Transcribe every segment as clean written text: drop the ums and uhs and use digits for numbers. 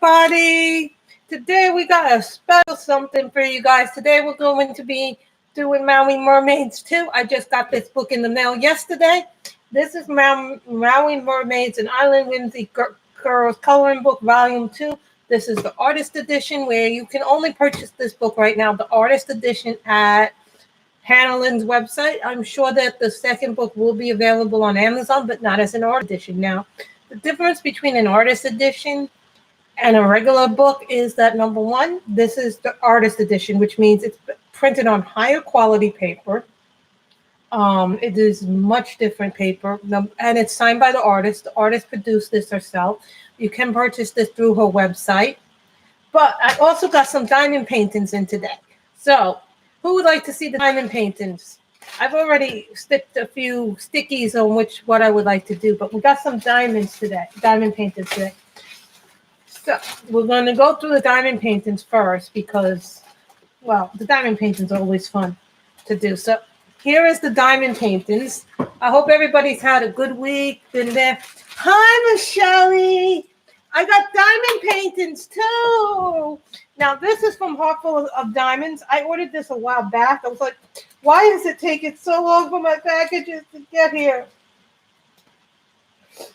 everybody. Today we got a special something for you guys. Today we're going to be doing Maui Mermaids 2. I just got this book in the mail yesterday. This is Maui Mermaids and Island Whimsy Girls Coloring Book Volume 2. This is the artist edition where you can only purchase this book right now, the artist edition at Hannah Lynn's website. I'm sure that the second book will be available on Amazon, but not as an art edition. Now, the difference between an artist edition and a regular book is that, number one, this is the artist edition, which means it's printed on higher quality paper. It is much different paper, and it's signed by the artist. The artist produced this herself. You can purchase this through her website. But I also got some diamond paintings in today. So who would like to see the diamond paintings? I've already sticked a few stickies on what I would like to do, but we got some diamond paintings today. So we're going to go through the diamond paintings first because, well, the diamond paintings are always fun to do. So here is the diamond paintings. I hope everybody's had a good week, been there. Hi, Michelle. I got diamond paintings too. Now, this is from Heartful of Diamonds. I ordered this a while back. I was like, why is it taking so long for my packages to get here?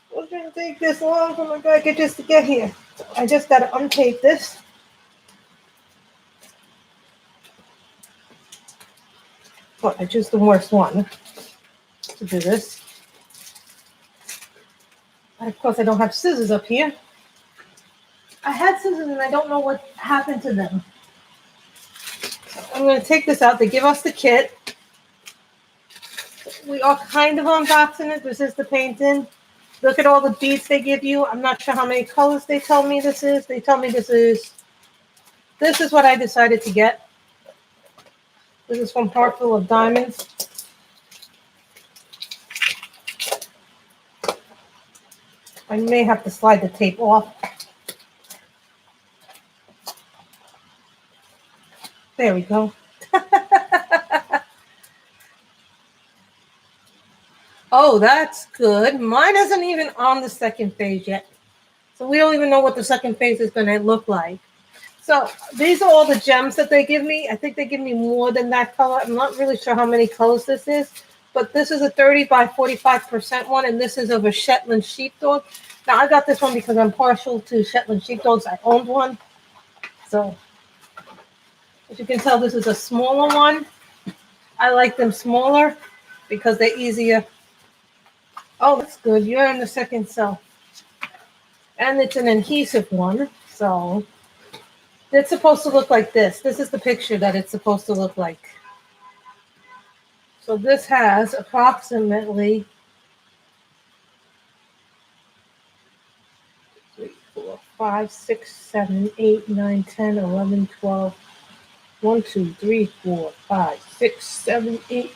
What's going to take this long for my packages to get here? So I just got to untape this. Well, I choose the worst one to do this. And of course, I don't have scissors up here. I had scissors and I don't know what happened to them. So I'm going to take this out. They give us the kit. We are kind of unboxing it. This is the painting. Look at all the beads they give you. I'm not sure how many colors they tell me this is. They tell me this is what I decided to get. This is from Heartful of Diamonds. I may have to slide the tape off. There we go. Oh, that's good. Mine isn't even on the second page yet. So we don't even know what the second page is going to look like. So these are all the gems that they give me. I think they give me more than that color. I'm not really sure how many colors this is. But this is a 30 by 45% one. And this is of a Shetland sheepdog. Now, I got this one because I'm partial to Shetland sheepdogs. I owned one. So, as you can tell, this is a smaller one. I like them smaller because they're easier. Oh, that's good. You're in the second cell. And it's an adhesive one. So it's supposed to look like this. This is the picture that it's supposed to look like. So this has approximately 3, 4, 5, 6, 7, 8, 9, 10, 11, 12. 1, 2, 3, 4, 5, 6, 7, 8.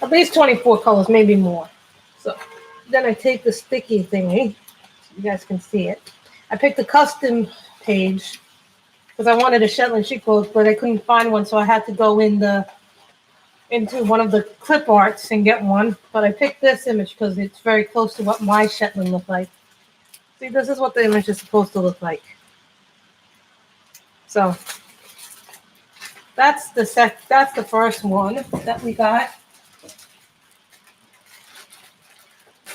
At least 24 colors, maybe more. So then I take the sticky thingy, so you guys can see it. I picked a custom page because I wanted a Shetland sheepdog, but I couldn't find one, so I had to go into one of the clip arts and get one. But I picked this image because it's very close to what my Shetland looked like. See, this is what the image is supposed to look like. So that's the first one that we got.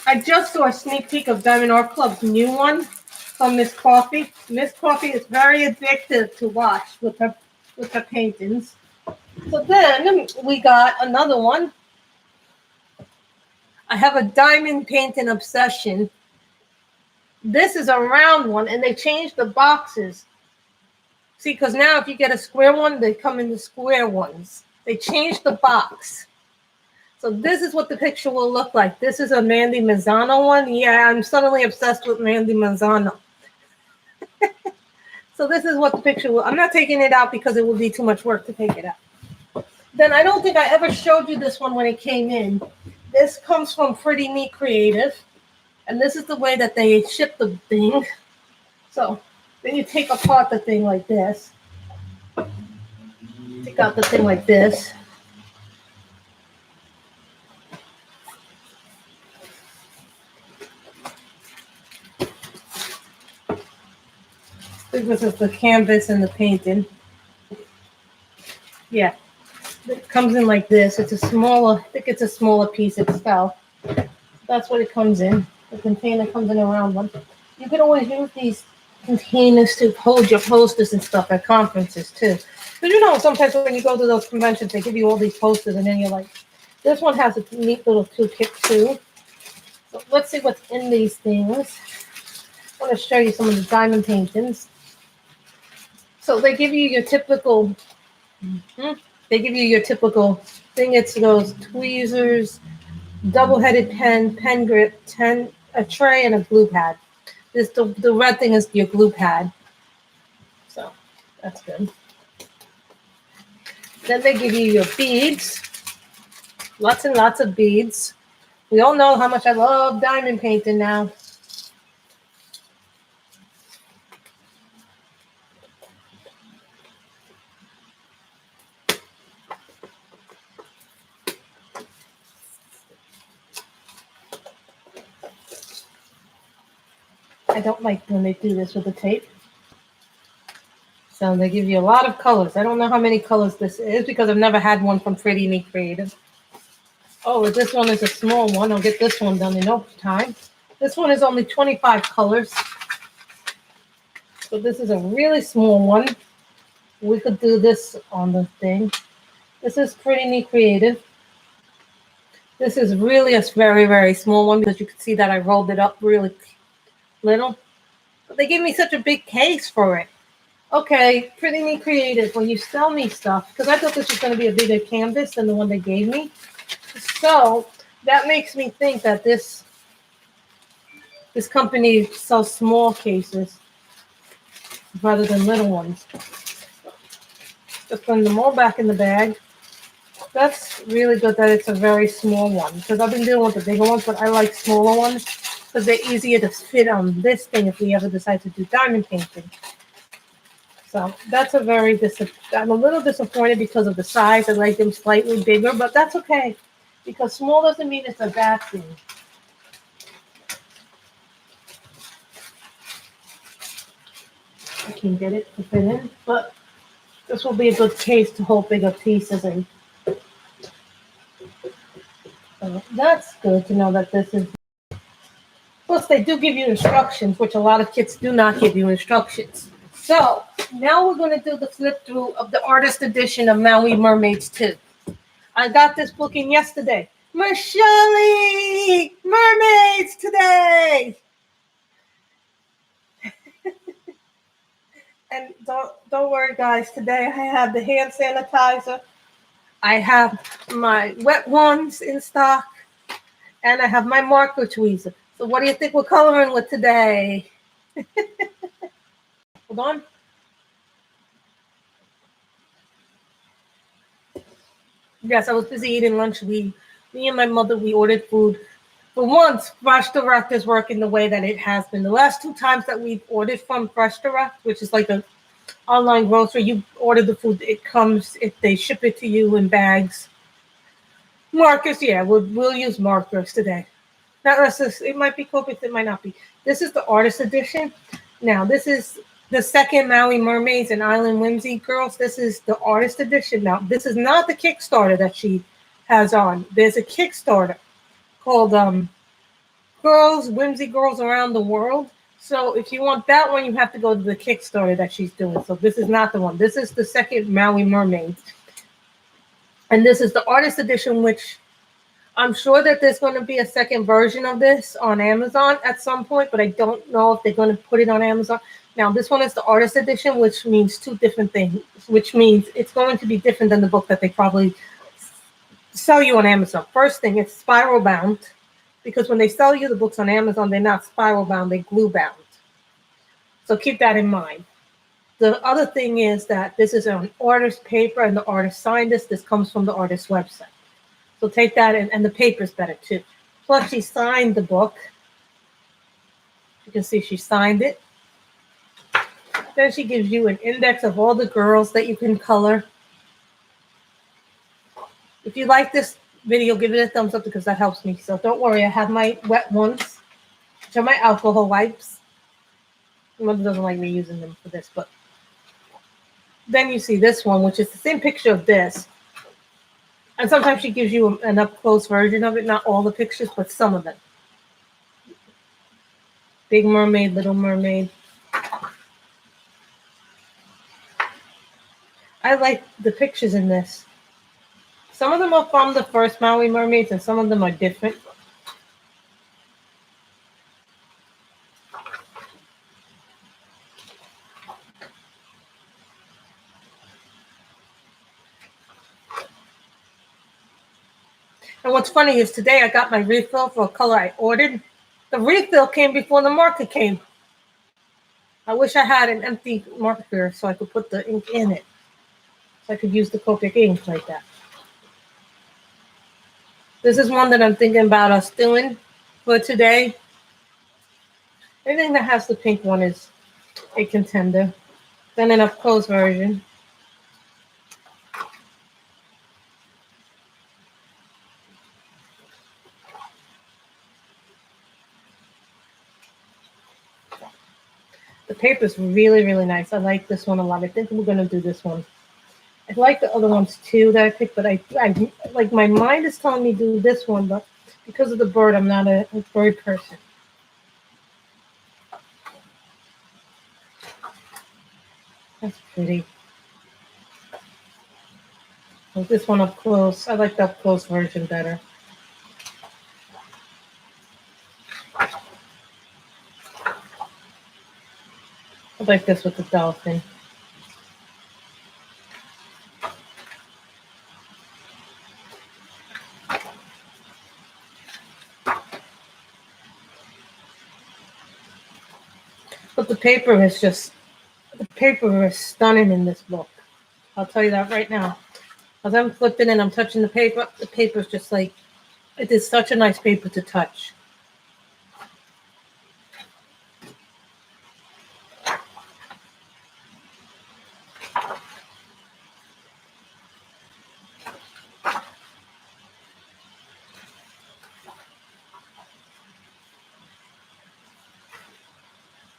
I just saw a sneak peek of Diamond Art Club's new one from Miss Coffee. Miss Coffee is very addictive to watch with her paintings. So then we got another one. I have a diamond painting obsession. This is a round one, and they changed the boxes. See, because now if you get a square one, they come in the square ones. They changed the box. So this is what the picture will look like. This is a Mandy Mazzano one. Yeah, I'm suddenly obsessed with Mandy Mazzano. So this is what the picture will. I'm not taking it out because it would be too much work to take it out. Then I don't think I ever showed you this one when it came in. This comes from Pretty Neat Creative. And this is the way that they ship the thing. So then you take apart the thing like this. Take out the thing like this. think this is the canvas and the painting. Yeah, it comes in like this. It's a smaller, I think it's a smaller piece itself. That's what it comes in. The container comes in around one. You can always use these containers to hold your posters and stuff at conferences too. But you know, sometimes when you go to those conventions, they give you all these posters, and then you're like, this one has a neat little toolkit too. So let's see what's in these things. I want to show you some of the diamond paintings. So they give you your typical. They give you your typical thing. It's those tweezers, double-headed pen, pen grip, a tray, and a glue pad. The red thing is your glue pad. So that's good. Then they give you your beads. Lots and lots of beads. We all know how much I love diamond painting now. I don't like when they do this with the tape. So they give you a lot of colors. I don't know how many colors this is because I've never had one from Pretty Neat Creative. Oh, this one is a small one. I'll get this one done in no time. This one is only 25 colors. So this is a really small one. We could do this on the thing. This is Pretty Neat Creative. This is really a very, very small one because you can see that I rolled it up really little. But they gave me such a big case for it. Okay, Pretty Neat Creative, when you sell me stuff, because I thought this was going to be a bigger canvas than the one they gave me. So that makes me think that this company sells small cases rather than little ones. Just putting them all back in the bag. That's really good that it's a very small one because I've been dealing with the bigger ones, but I like smaller ones because they're easier to fit on this thing if we ever decide to do diamond painting. So that's I'm a little disappointed because of the size. I like them slightly bigger, but that's okay because small doesn't mean it's a bad thing. I can get it to fit in, but this will be a good case to hold bigger pieces in. So that's good to know that this is. Plus, they do give you instructions, which a lot of kits do not give you instructions. So now we're going to do the flip through of the artist edition of Maui Mermaids 2. I got this book in yesterday. Michelle, Mermaids today. And don't worry, guys. Today I have the hand sanitizer. I have my wet ones in stock, and I have my marker tweezer. So what do you think we're coloring with today? Hold on. Yes, I was busy eating lunch. Me and my mother, we ordered food. For once, Fresh Direct is working the way that it has been. The last 2 times that we've ordered from Fresh Direct, which is like an online grocery, you order the food, it comes, if they ship it to you in bags. Markers, yeah, we'll use markers today. Not necessarily, it might be Copic, it might not be. This is the artist edition. Now, this is the second Maui Mermaids and Island Whimsy Girls. This is the artist edition. Now, this is not the Kickstarter that she has on. There's a Kickstarter called Whimsy Girls Around the World. So if you want that one, you have to go to the Kickstarter that she's doing. So this is not the one. This is the second Maui Mermaids. And this is the artist edition, which I'm sure that there's going to be a second version of this on Amazon at some point, but I don't know if they're going to put it on Amazon. Now, this one is the artist edition, which means 2 different things, which means it's going to be different than the book that they probably sell you on Amazon. First thing, it's spiral bound, because when they sell you the books on Amazon, they're not spiral bound, they're glue bound. So keep that in mind. The other thing is that this is an artist paper and the artist signed this. This comes from the artist's website. So take that in, and the paper's better too. Plus, she signed the book. You can see she signed it. Then she gives you an index of all the girls that you can color. If you like this video, give it a thumbs up because that helps me. So don't worry, I have my wet ones, which are my alcohol wipes. Mother doesn't like me using them for this, but then you see this one, which is the same picture of this. And sometimes she gives you an up-close version of it, not all the pictures, but some of them. Big Mermaid, Little Mermaid. I like the pictures in this. Some of them are from the first Maui Mermaids, and some of them are different. And what's funny is today I got my refill for a color I ordered. The refill came before the marker came. I wish I had an empty marker so I could put the ink in it. So I could use the Copic ink like that. This is one that I'm thinking about us doing for today. Anything that has the pink one is a contender. Then an up-close version. The paper's really, really nice. I like this one a lot. I think we're going to do this one. I like the other ones too that I picked, but I like my mind is telling me to do this one, but because of the bird, I'm not a bird person. That's pretty. Like this one up close. I like the up close version better. I like this with the dolphin. But the paper is stunning in this book. I'll tell you that right now. As I'm flipping and I'm touching the paper's just like, it is such a nice paper to touch.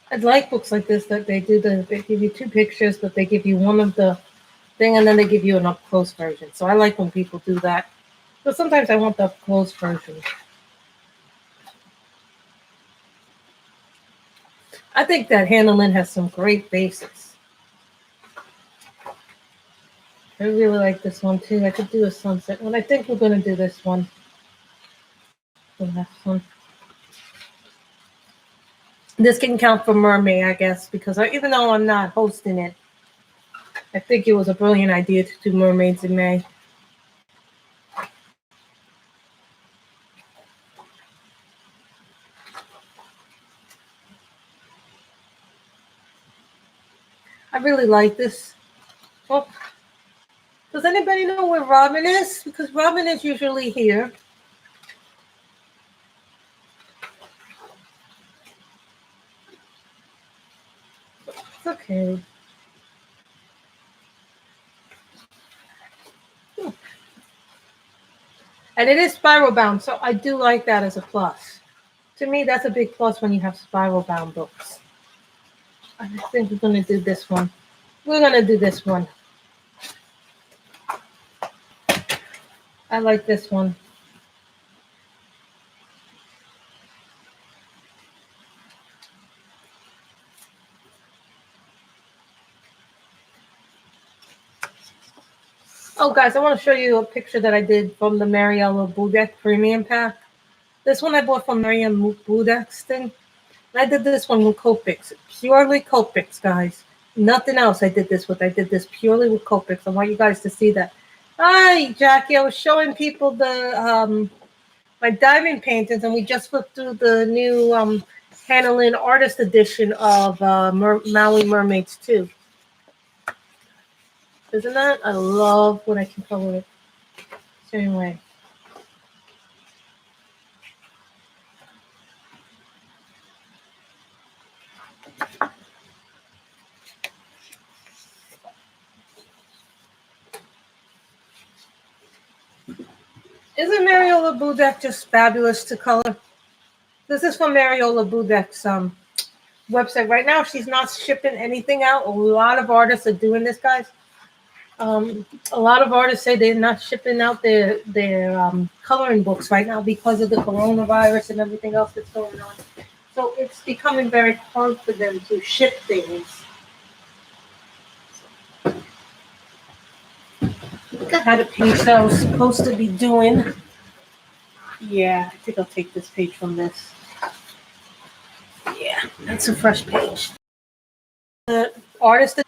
I like books like this that they give you two pictures, but they give you one of the thing and then they give you an up-close version. So I like when people do that. But sometimes I want the up-close version. I think that Hannah Lynn has some great basics. I really like this one too. I could do a sunset one. I think we're going to do this one. The last one. This can count for Mermaid, I guess, because even though I'm not hosting it, I think it was a brilliant idea to do Mermaids in May. I really like this. Oh, does anybody know where Robin is? Because Robin is usually here. It's okay. And it is spiral bound, so I do like that as a plus. To me, that's a big plus when you have spiral bound books. I think we're going to do this one. We're going to do this one. I like this one. Oh, guys, I want to show you a picture that I did from the Mariella Budek Premium Pack. This one I bought from Mariella Budek's thing. I did this one with Copics. Purely Copics, guys. Nothing else I did this with. I did this purely with Copics. I want you guys to see that. Hi, Jackie. I was showing people the my diamond paintings, and we just flipped through the new Hannah Lynn Artist Edition of Maui Mermaids 2. Isn't that? I love when I can color it. Same way. Isn't Mariola Budek just fabulous to color? This is from Mariola Budek's website right now. She's not shipping anything out. A lot of artists are doing this, guys. A lot of artists say they're not shipping out their coloring books right now because of the coronavirus and everything else that's going on. So it's becoming very hard for them to ship things. Look, I had a page that I was supposed to be doing. Yeah, I think I'll take this page from this. Yeah, that's a fresh page. The artist,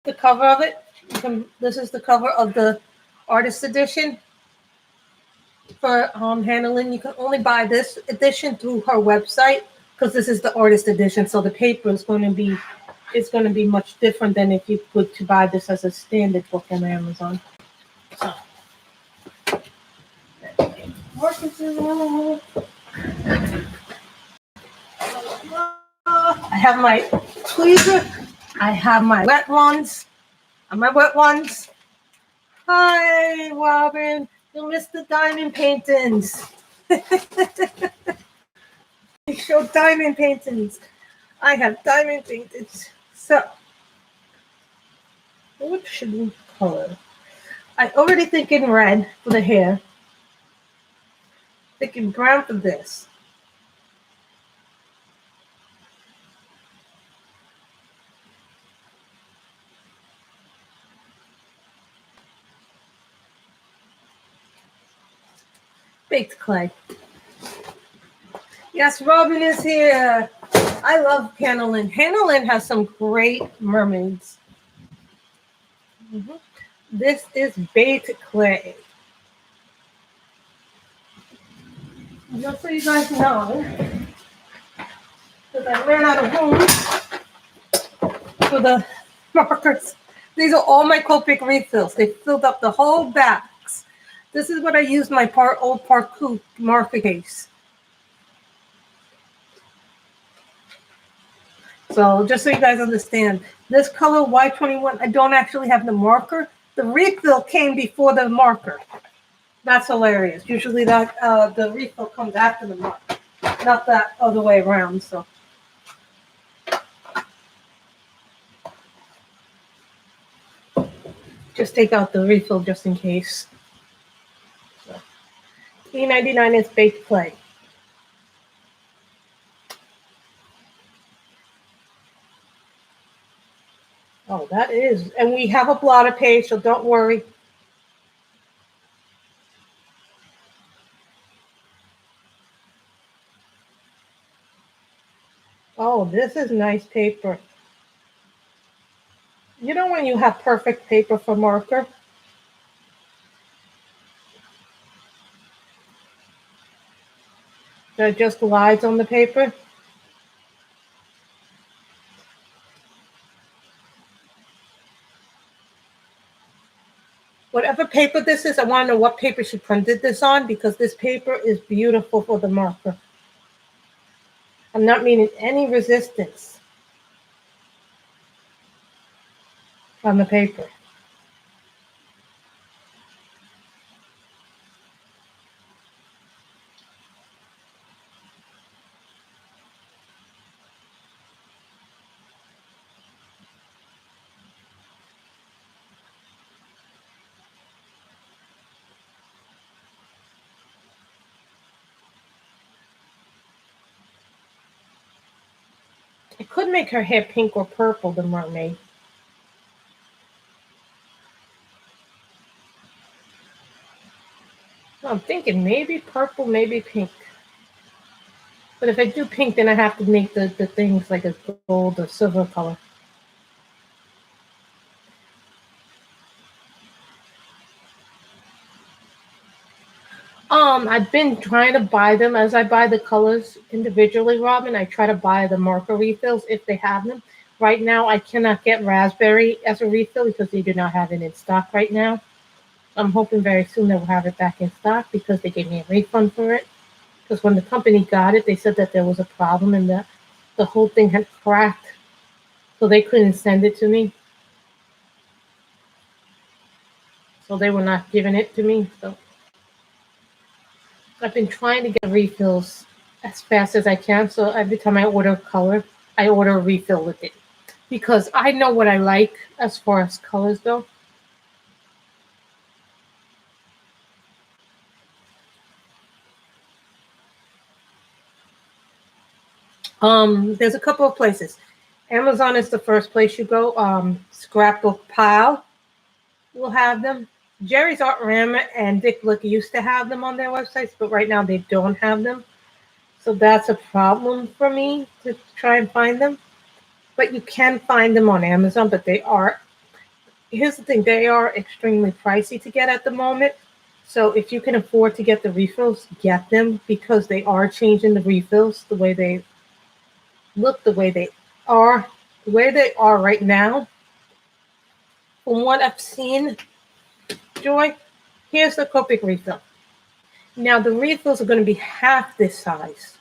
the cover of it. This is the cover of the artist edition for Hannah Lynn. You can only buy this edition through her website because this is the artist edition. So the paper is going to be much different than if you could to buy this as a standard book on Amazon. So. I have my tweezer. I have my wet ones. My wet ones. Hi, Robin. You missed the diamond paintings. You show diamond paintings. I have diamond paintings. So, what should we color? I already thinking red for the hair. Thinking brown for this. Baked clay. Yes, Robin is here. I love Hannah Lynn. Hannah Lynn has some great mermaids. This is baked clay. Just so you guys know, because I ran out of room for the markers. These are all my Copic refills. They filled up the whole box. This is what I use my old Parkour marker case. So just so you guys understand, this color Y21, I don't actually have the marker. The refill came before the marker. That's hilarious. Usually that the refill comes after the marker, not that other way around. So. Just take out the refill just in case. So, $3.99 is baked clay. Oh, that is. And we have a blotter page, so don't worry. Oh, this is nice paper. You know when you have perfect paper for marker? That just glides on the paper? Whatever paper this is, I want to know what paper she printed this on because this paper is beautiful for the marker. I'm not meaning any resistance on the paper. I could make her hair pink or purple, the mermaid. I'm thinking maybe purple, maybe pink. But if I do pink, then I have to make the things like a gold or silver color. I've been trying to buy them as I buy the colors individually, Robin. I try to buy the marker refills if they have them. Right now, I cannot get raspberry as a refill because they do not have it in stock right now. I'm hoping very soon they will have it back in stock because they gave me a refund for it. Because when the company got it, they said that there was a problem and that the whole thing had cracked, so they couldn't send it to me. So they were not giving it to me. So I've been trying to get refills as fast as I can. So every time I order color, I order a refill with it because I know what I like as far as colors go. There's a couple of places. Amazon is the first place you go. Scrapbook Pile will have them. Jerry's Art Ram and Dick Look used to have them on their websites, but right now they don't have them. So that's a problem for me to try and find them. But you can find them on Amazon, but here's the thing, they are extremely pricey to get at the moment. So if you can afford to get the refills, get them because they are changing the refills the way they look, are, the way they are right now. From what I've seen, Joy, here's the Copic refill. Now the refills are going to be half this size,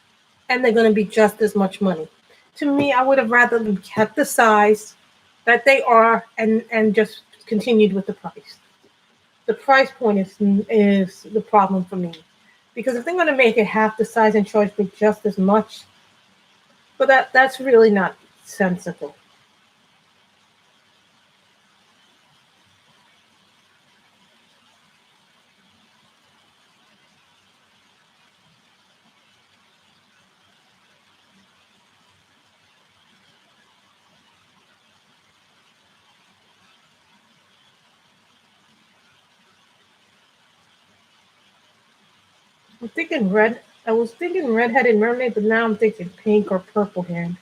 and they're going to be just as much money. To me, I would have rather them kept the size that they are and just continued with the price. The price point is the problem for me, because if they're going to make it half the size and charge me just as much, but that's really not sensible. I'm thinking red. I was thinking redheaded mermaid, but now I'm thinking pink or purple hand.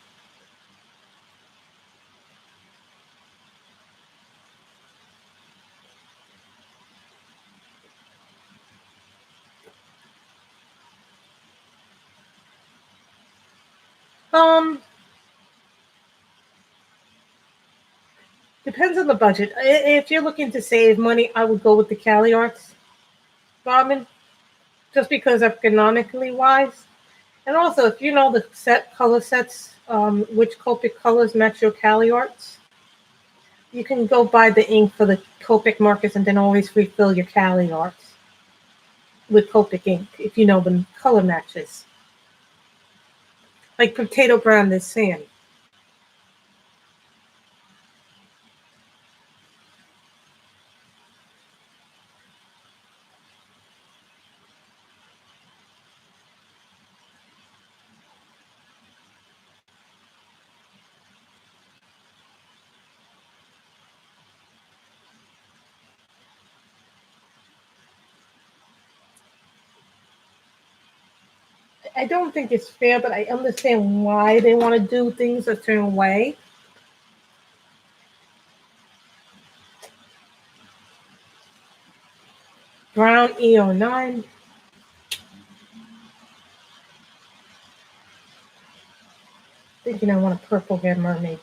Depends on the budget. If you're looking to save money, I would go with the Cali Arts Robin, just because economically wise. And also, if you know the color sets, which Copic colors match your Cali Arts, you can go buy the ink for the Copic markers and then always refill your Cali Arts with Copic ink if you know the color matches. Like Potato Brown is saying. I don't think it's fair, but I understand why they want to do things a certain way. Brown E09. Thinking I want a purple hair mermaid.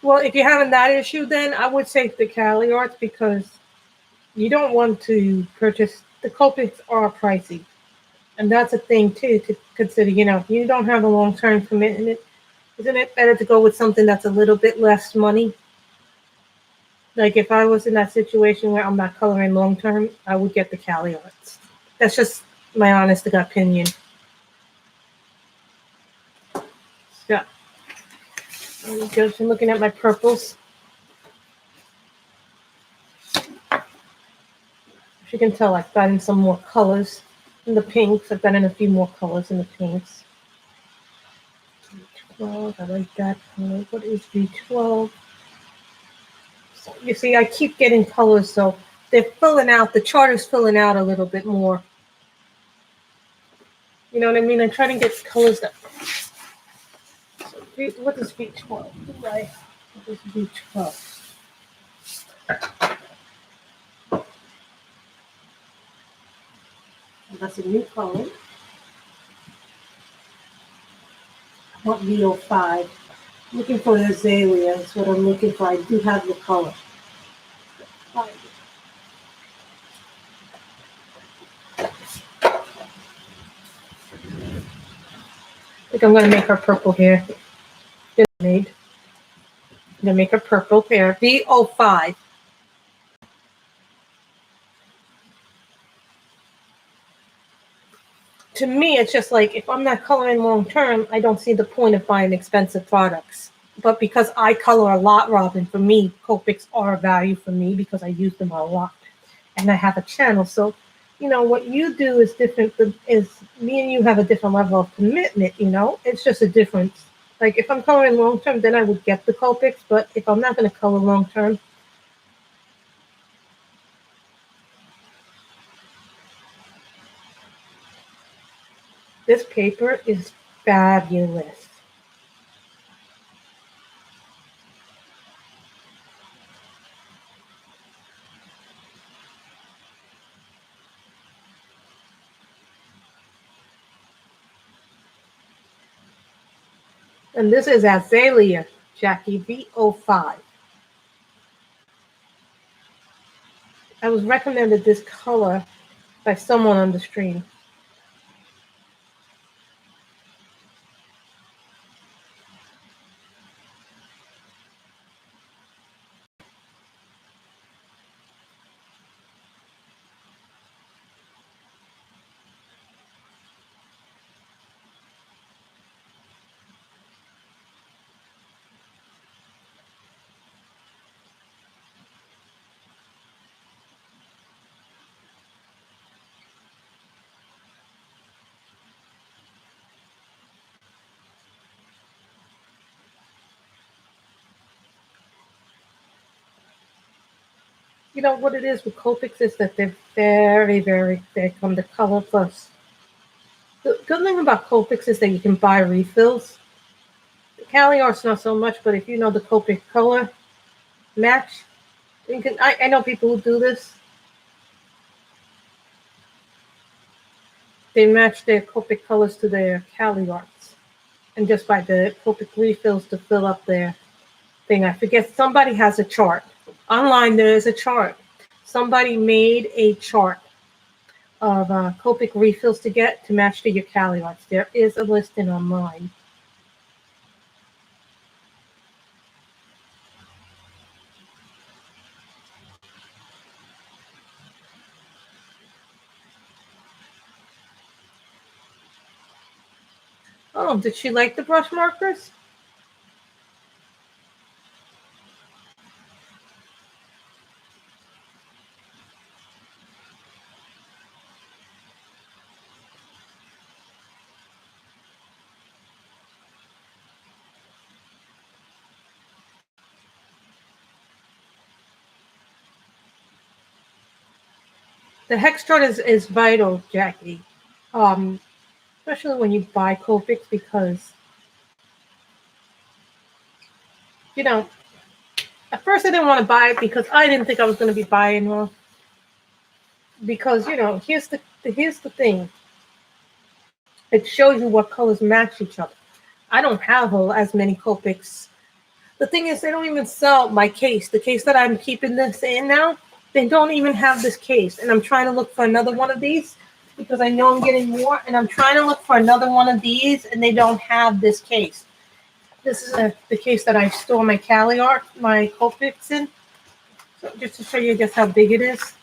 Well, if you're having that issue, then I would say the Cali Arts because you don't want to purchase the Copics are pricey, and that's a thing too to consider. If you don't have a long-term commitment, isn't it better to go with something that's a little bit less money? Like if I was in that situation where I'm not coloring long-term, I would get the Cali Arts. That's just my honest opinion. So, just looking at my purples. As you can tell, I've gotten some more colors in the pinks. I've gotten a few more colors in the pinks. V12, I like that color. What is V12? So you see, I keep getting colors, so they're filling out. The chart is filling out a little bit more. You know what I mean? I'm trying to get colors that. So what is V12? What is V12? That's a new color. I want V05. Looking for azalea is what I'm looking for. I do have the color. think I'm going to make her purple hair. I'm going to make her purple hair. V05. To me, it's just like, if I'm not coloring long term, I don't see the point of buying expensive products. But because I color a lot, Robin, for me, Copics are a value for me because I use them a lot. And I have a channel. So, you know, what you do is different. Is me and you have a different level of commitment, you know? It's just a difference. Like, if I'm coloring long term, then I would get the Copics. But if I'm not going to color long term, this paper is fabulous. And this is Azalea, Jackie, V05. I was recommended this color by someone on the stream. You know what it is with Copics is that they're very, very thick on the color plus. The good thing about Copics is that you can buy refills. The Cali Art's not so much, but if you know the Copic color match, you can. I know people who do this. They match their Copic colors to their Cali Arts and just buy the Copic refills to fill up their thing. I forget, somebody has a chart. Online there is a chart. Somebody made a chart of Copic refills to get to match to your Cali Arts. There is a listing online. Oh, did she like the brush markers? The hex chart is vital, Jackie. Especially when you buy Copics because, you know, at first I didn't want to buy it because I didn't think I was going to be buying one. Because, you know, here's the thing. It shows you what colors match each other. I don't have as many Copics. The thing is, they don't even sell my case. The case that I'm keeping this in now, they don't even have this case. And I'm trying to look for another one of these because I know I'm getting more. And I'm trying to look for another one of these, and they don't have this case. This is the case that I store my Cali Art, my Copics in. So just to show you just how big it is.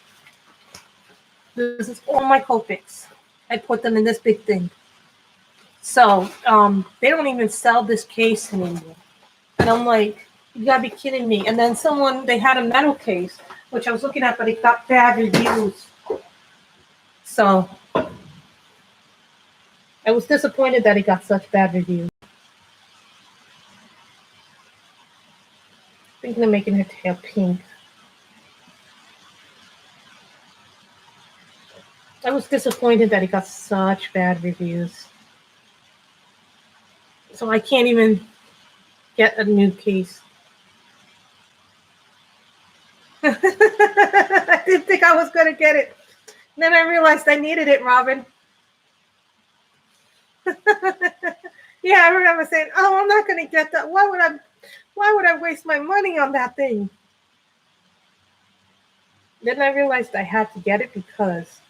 This is all my Copics. I put them in this big thing. So they don't even sell this case anymore. And I'm like, you gotta be kidding me. And then they had a metal case, which I was looking at, but it got bad reviews. So I was disappointed that it got such bad reviews. Thinking of making her tail pink. I was disappointed that it got such bad reviews. So I can't even get a new case. I didn't think I was going to get it. And then I realized I needed it, Robin. Yeah, I remember saying, "Oh, I'm not going to get that. Why would I waste my money on that thing?" Then I realized I had to get it because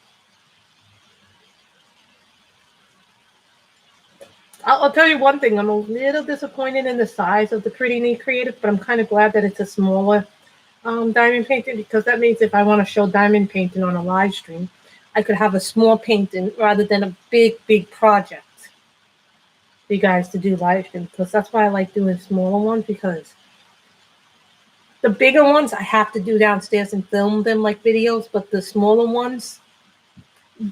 I'll tell you one thing. I'm a little disappointed in the size of the Pretty Neat Creative, but I'm kind of glad that it's a smaller diamond painting, because that means if I want to show diamond painting on a live stream, I could have a small painting rather than a big project for you guys to do live stream. Because that's why I like doing smaller ones, because the bigger ones I have to do downstairs and film them like videos, but the smaller ones,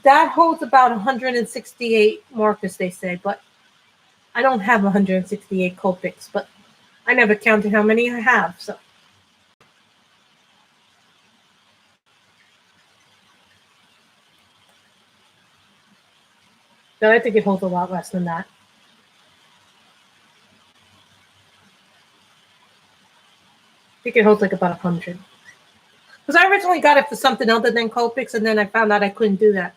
that holds about 168 markers, they say, but I don't have 168 Copics, but I never counted how many I have, so. But I think it holds a lot less than that. I think it holds like about 100. Because I originally got it for something other than Copics, and then I found out I couldn't do that.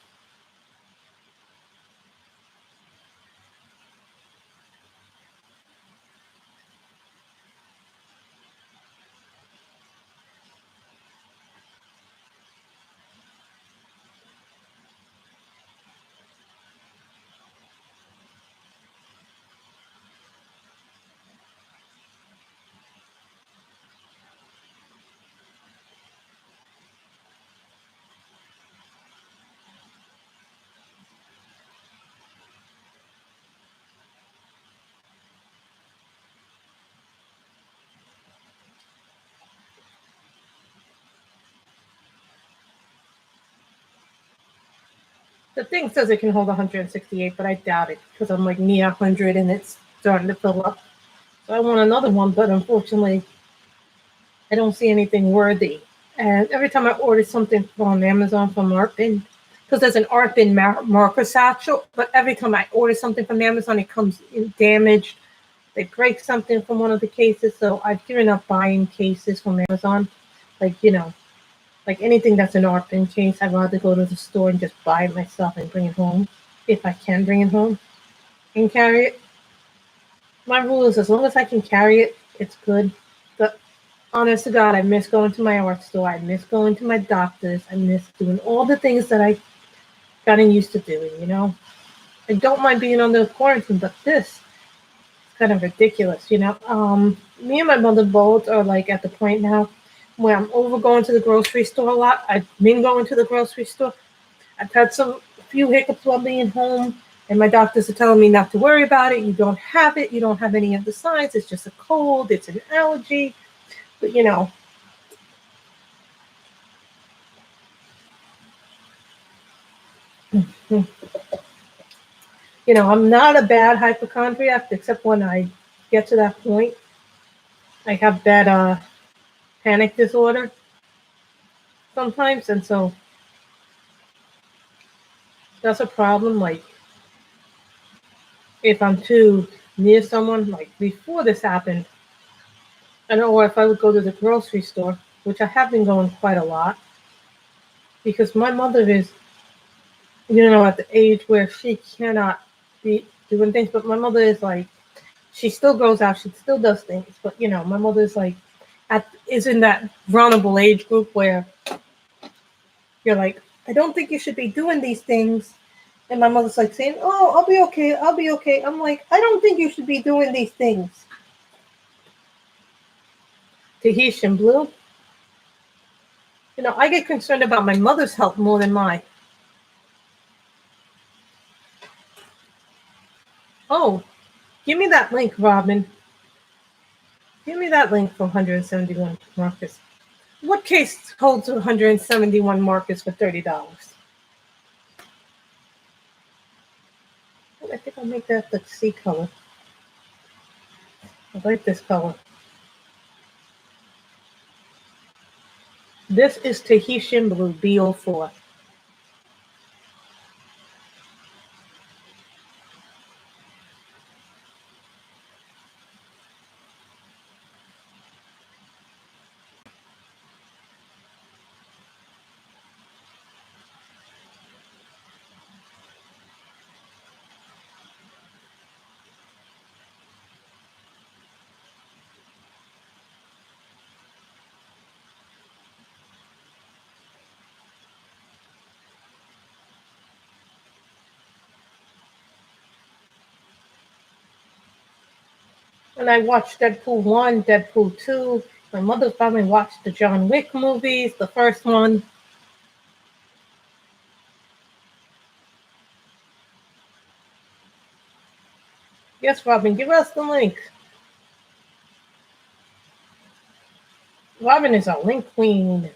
The thing says it can hold 168, but I doubt it, because I'm like near 100 and it's starting to fill up. So I want another one, but unfortunately, I don't see anything worthy. And every time I order something from Amazon from Art Bin, because there's an Art Bin marker satchel, but every time I order something from Amazon, it comes in damaged. They break something from one of the cases, so I've given up buying cases from Amazon. Like, like anything that's an Art Bin case, I'd rather go to the store and just buy it myself and bring it home, if I can bring it home and carry it. My rule is, as long as I can carry it, it's good. But honest to God, I miss going to my art store. I miss going to my doctor's. I miss doing all the things that I gotten used to doing. I don't mind being on the quarantine, but this is kind of ridiculous. Me and my mother both are like at the point now where I'm over going to the grocery store a lot. I've been going to the grocery store. I've had a few hiccups while being home, and my doctors are telling me not to worry about it. You don't have it. You don't have any of the signs. It's just a cold. It's an allergy. But I'm not a bad hypochondriac, except when I get to that point. I have that panic disorder sometimes, and so that's a problem. Like, if I'm too near someone, like before this happened, I don't know if I would go to the grocery store, which I have been going quite a lot, because my mother is, at the age where she cannot be doing things, but my mother is like, she still goes out, she still does things, but my mother is like, is in that vulnerable age group where you're like, I don't think you should be doing these things. And my mother's like saying, oh, I'll be okay. I'll be okay. I'm like, I don't think you should be doing these things. Tahitian Blue. I get concerned about my mother's health more than mine. Oh, give me that link, Robin. Give me that link for 171 markers. What case holds 171 markers for $30? I think I'll make that the sea color. I like this color. This is Tahitian Blue B04. And I watched Deadpool 1, Deadpool 2. My mother finally watched the John Wick movies, the first one. Yes, Robin, give us the link. Robin is a link queen.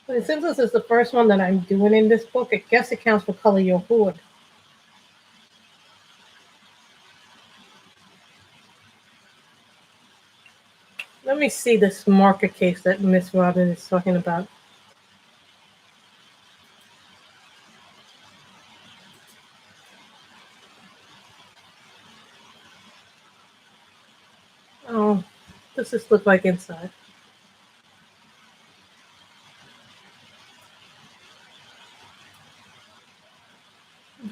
But since this is the first one that I'm doing in this book, I guess it counts for Color Your Hood. Let me see this marker case that Miss Robin is talking about. Oh, does this look like inside?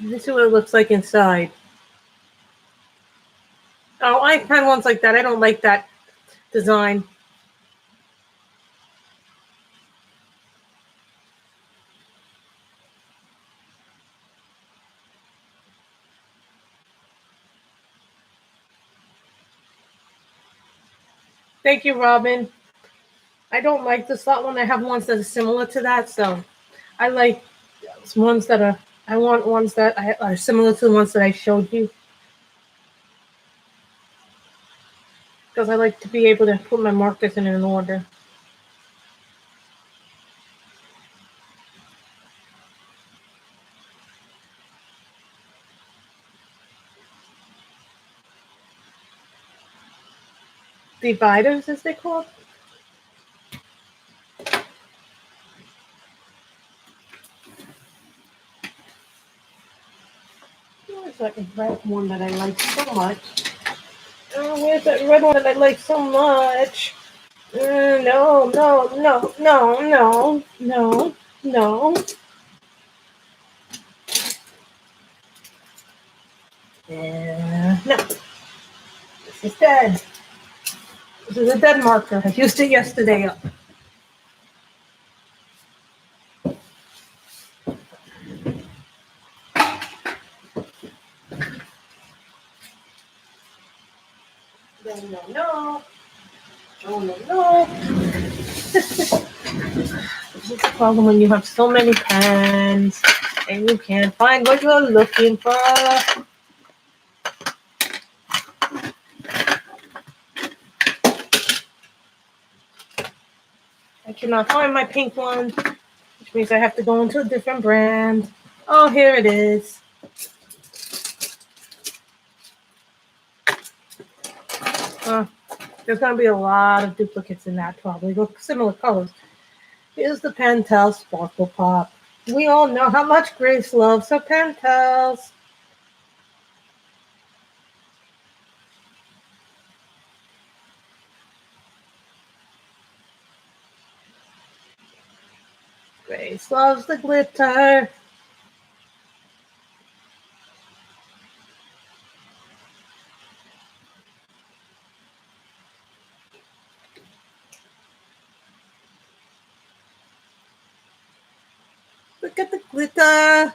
This is what it looks like inside. Oh, I find ones like that. I don't like that design. Thank you, Robin. I don't like the slot one. I have ones that are similar to that, so I like ones that are. I want ones that are similar to the ones that I showed you, because I like to be able to put my markers in an order. Dividers, as they call it. Where's that red one that I like so much? Oh, where's that red one that I like so much? No, no, no, no, no, no, no. No. This is dead. This is a dead marker. I used it yesterday. No, no. Oh, no, no. This is the problem when you have so many pens and you can't find what you're looking for. I cannot find my pink one, which means I have to go into a different brand. Oh, here it is. There's going to be a lot of duplicates in that, probably. Look, similar colors. Here's the Pentel Sparkle Pop. We all know how much Grace loves her Pentels. Grace loves the glitter. Look at the glitter.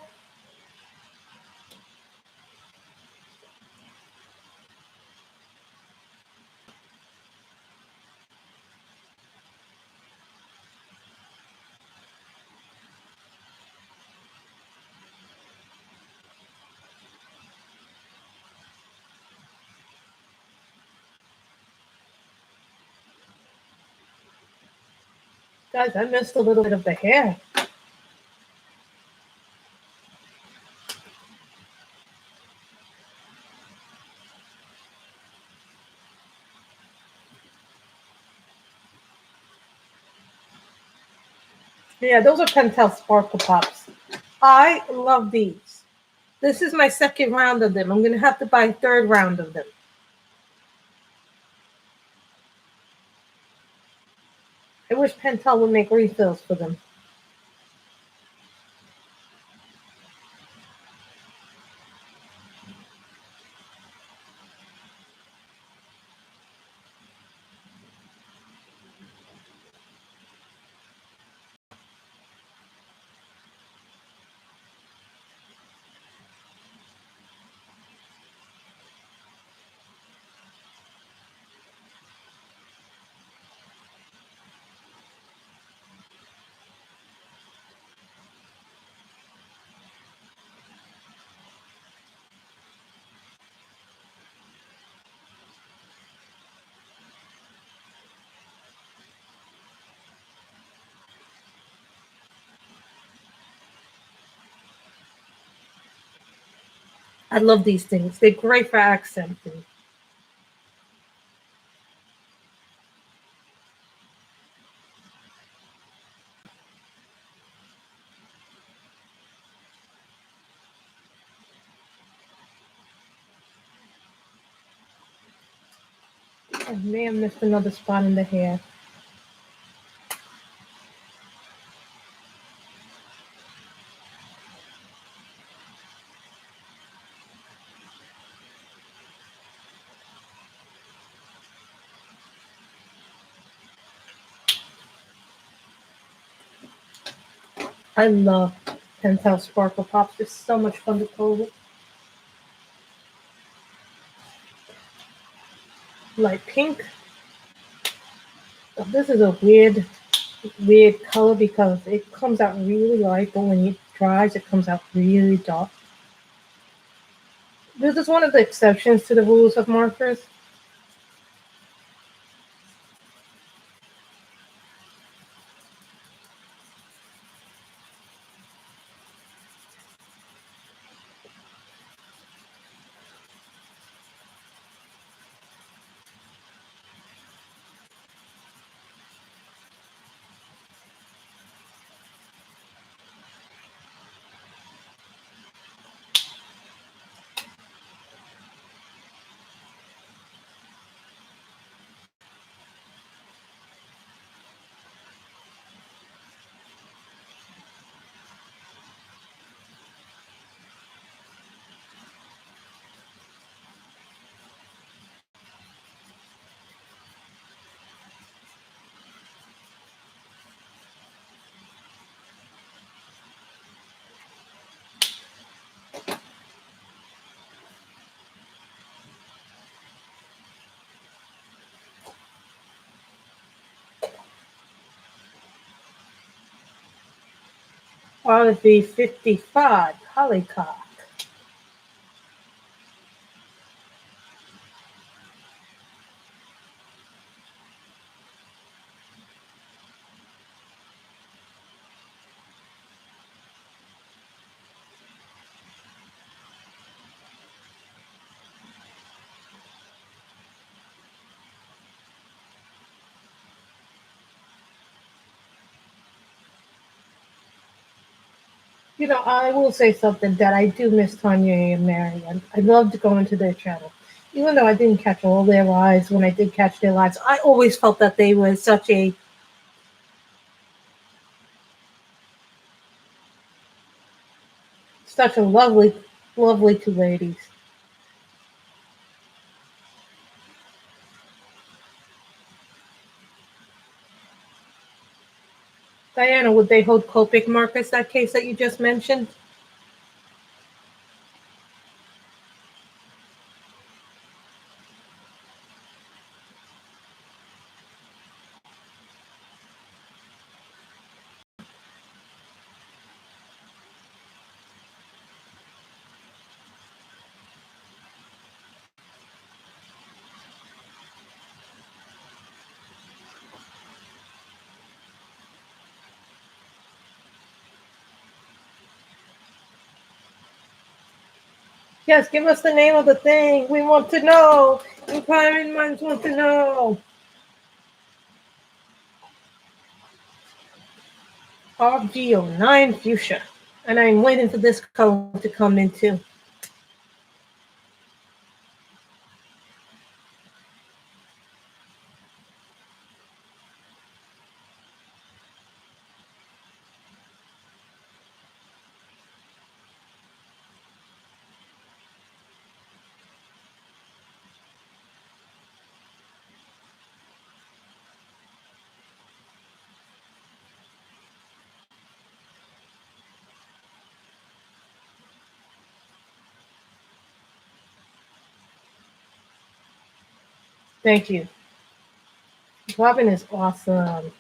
Guys, I missed a little bit of the hair. Yeah, those are Pentel Sparkle Pops. I love these. This is my second round of them. I'm going to have to buy a third round of them. I wish Pentel would make refills for them. I love these things. They're great for accenting. I may have missed another spot in the hair. I love Pentel Sparkle Pops. They're so much fun to play with. Light pink. This is a weird color because it comes out really light, but when it dries, it comes out really dark. This is one of the exceptions to the rules of markers. RV 55 Hollycock. You know, I will say something that I do miss Tanya and Mary. I loved going to their channel. Even though I didn't catch all their lives, when I did catch their lives, I always felt that they were such a lovely two ladies. Diana, would they hold Copic markers, that case that you just mentioned? Yes, give us the name of the thing. We want to know. Inquiring minds want to know. RG09 Fuchsia. And I'm waiting for this color to come in too. Thank you. Robin is awesome.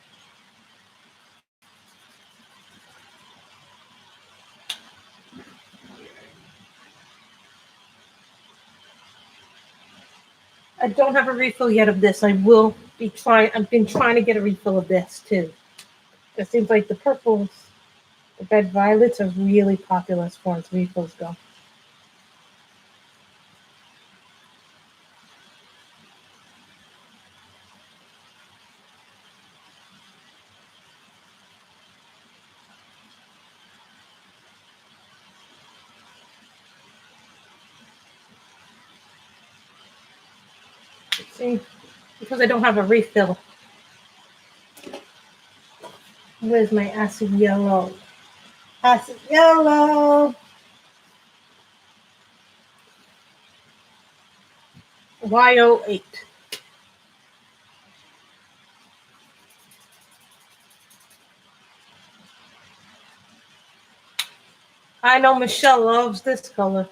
I don't have a refill yet of this. I will be trying. I've been trying to get a refill of this too. It seems like the purples, the red violets are really popular as far as refills go. See, because I don't have a refill. Where's my acid yellow? Acid yellow. Y08. I know Michelle loves this color.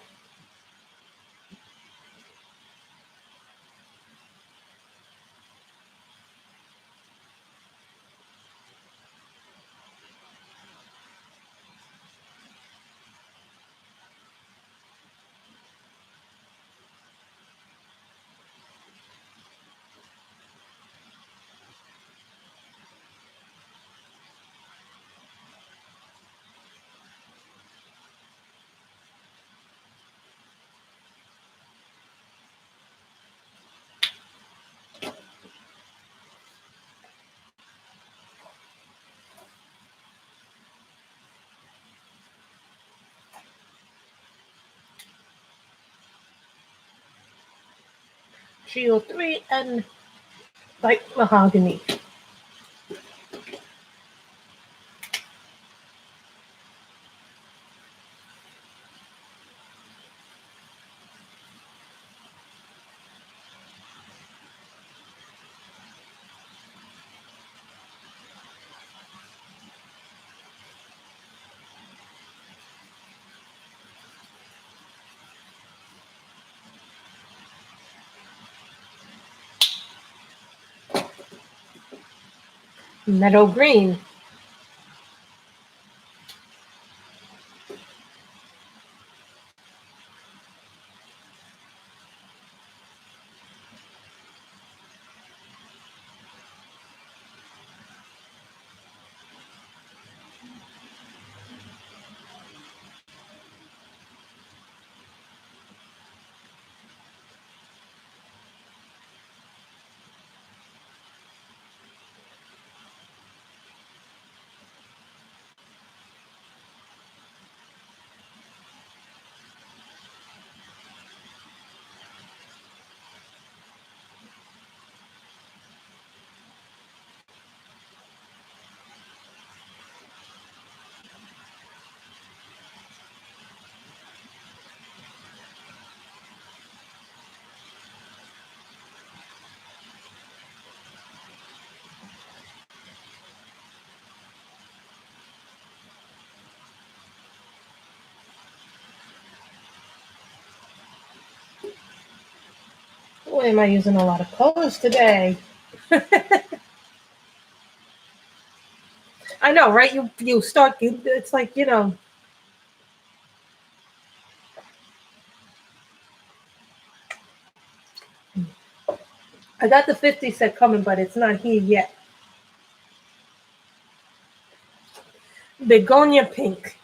G03 and light mahogany. Meadow green. Boy, am I using a lot of colors today. I know, right? You start. It's like, you know. I got the 50 set coming, but it's not here yet. Begonia pink.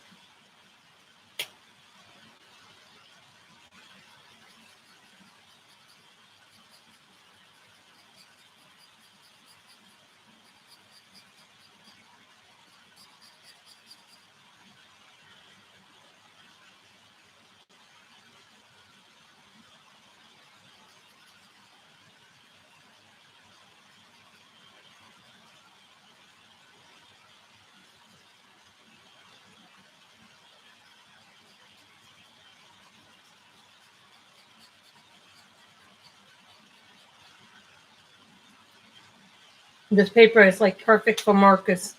This paper is like perfect for Marcus.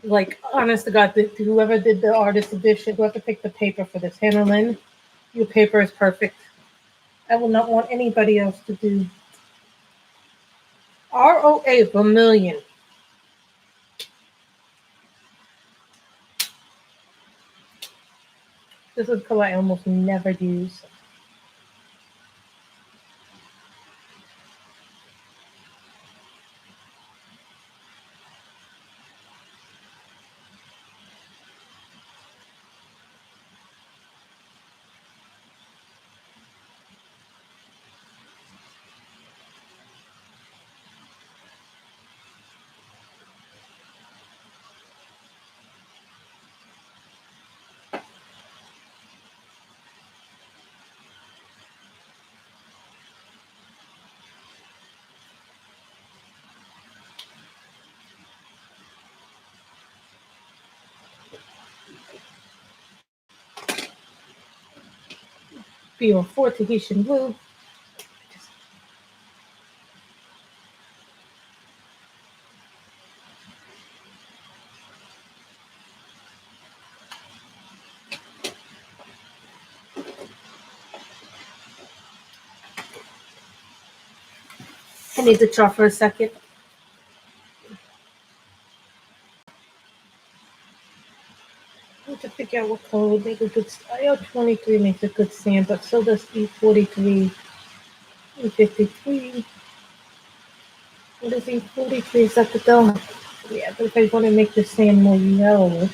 Like, honest to God, whoever did the artist edition, whoever picked the paper for this, Hannah Lynn, your paper is perfect. I will not want anybody else to do. ROA Vermilion. This is a color I almost never use. BO4 Tahitian Blue. I need to draw for a second. I need to figure out what color would make a good. IO23 makes a good sand, but so does E43. E53. What is E43? Is that the dome? Yeah, but if I want to make the sand more yellow,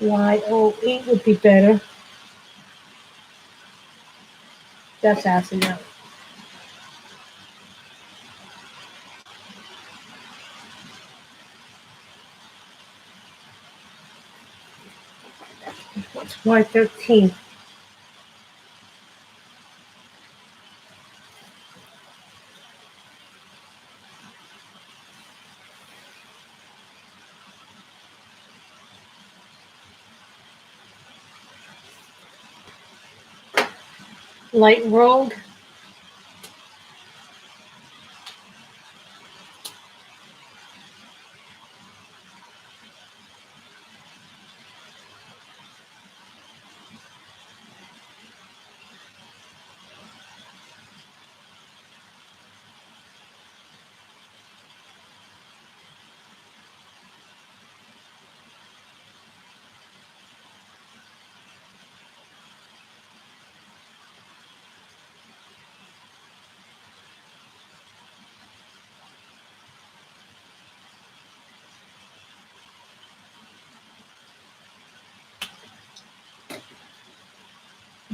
YO8 would be better. That's acid now. What's Y13? Light rogue.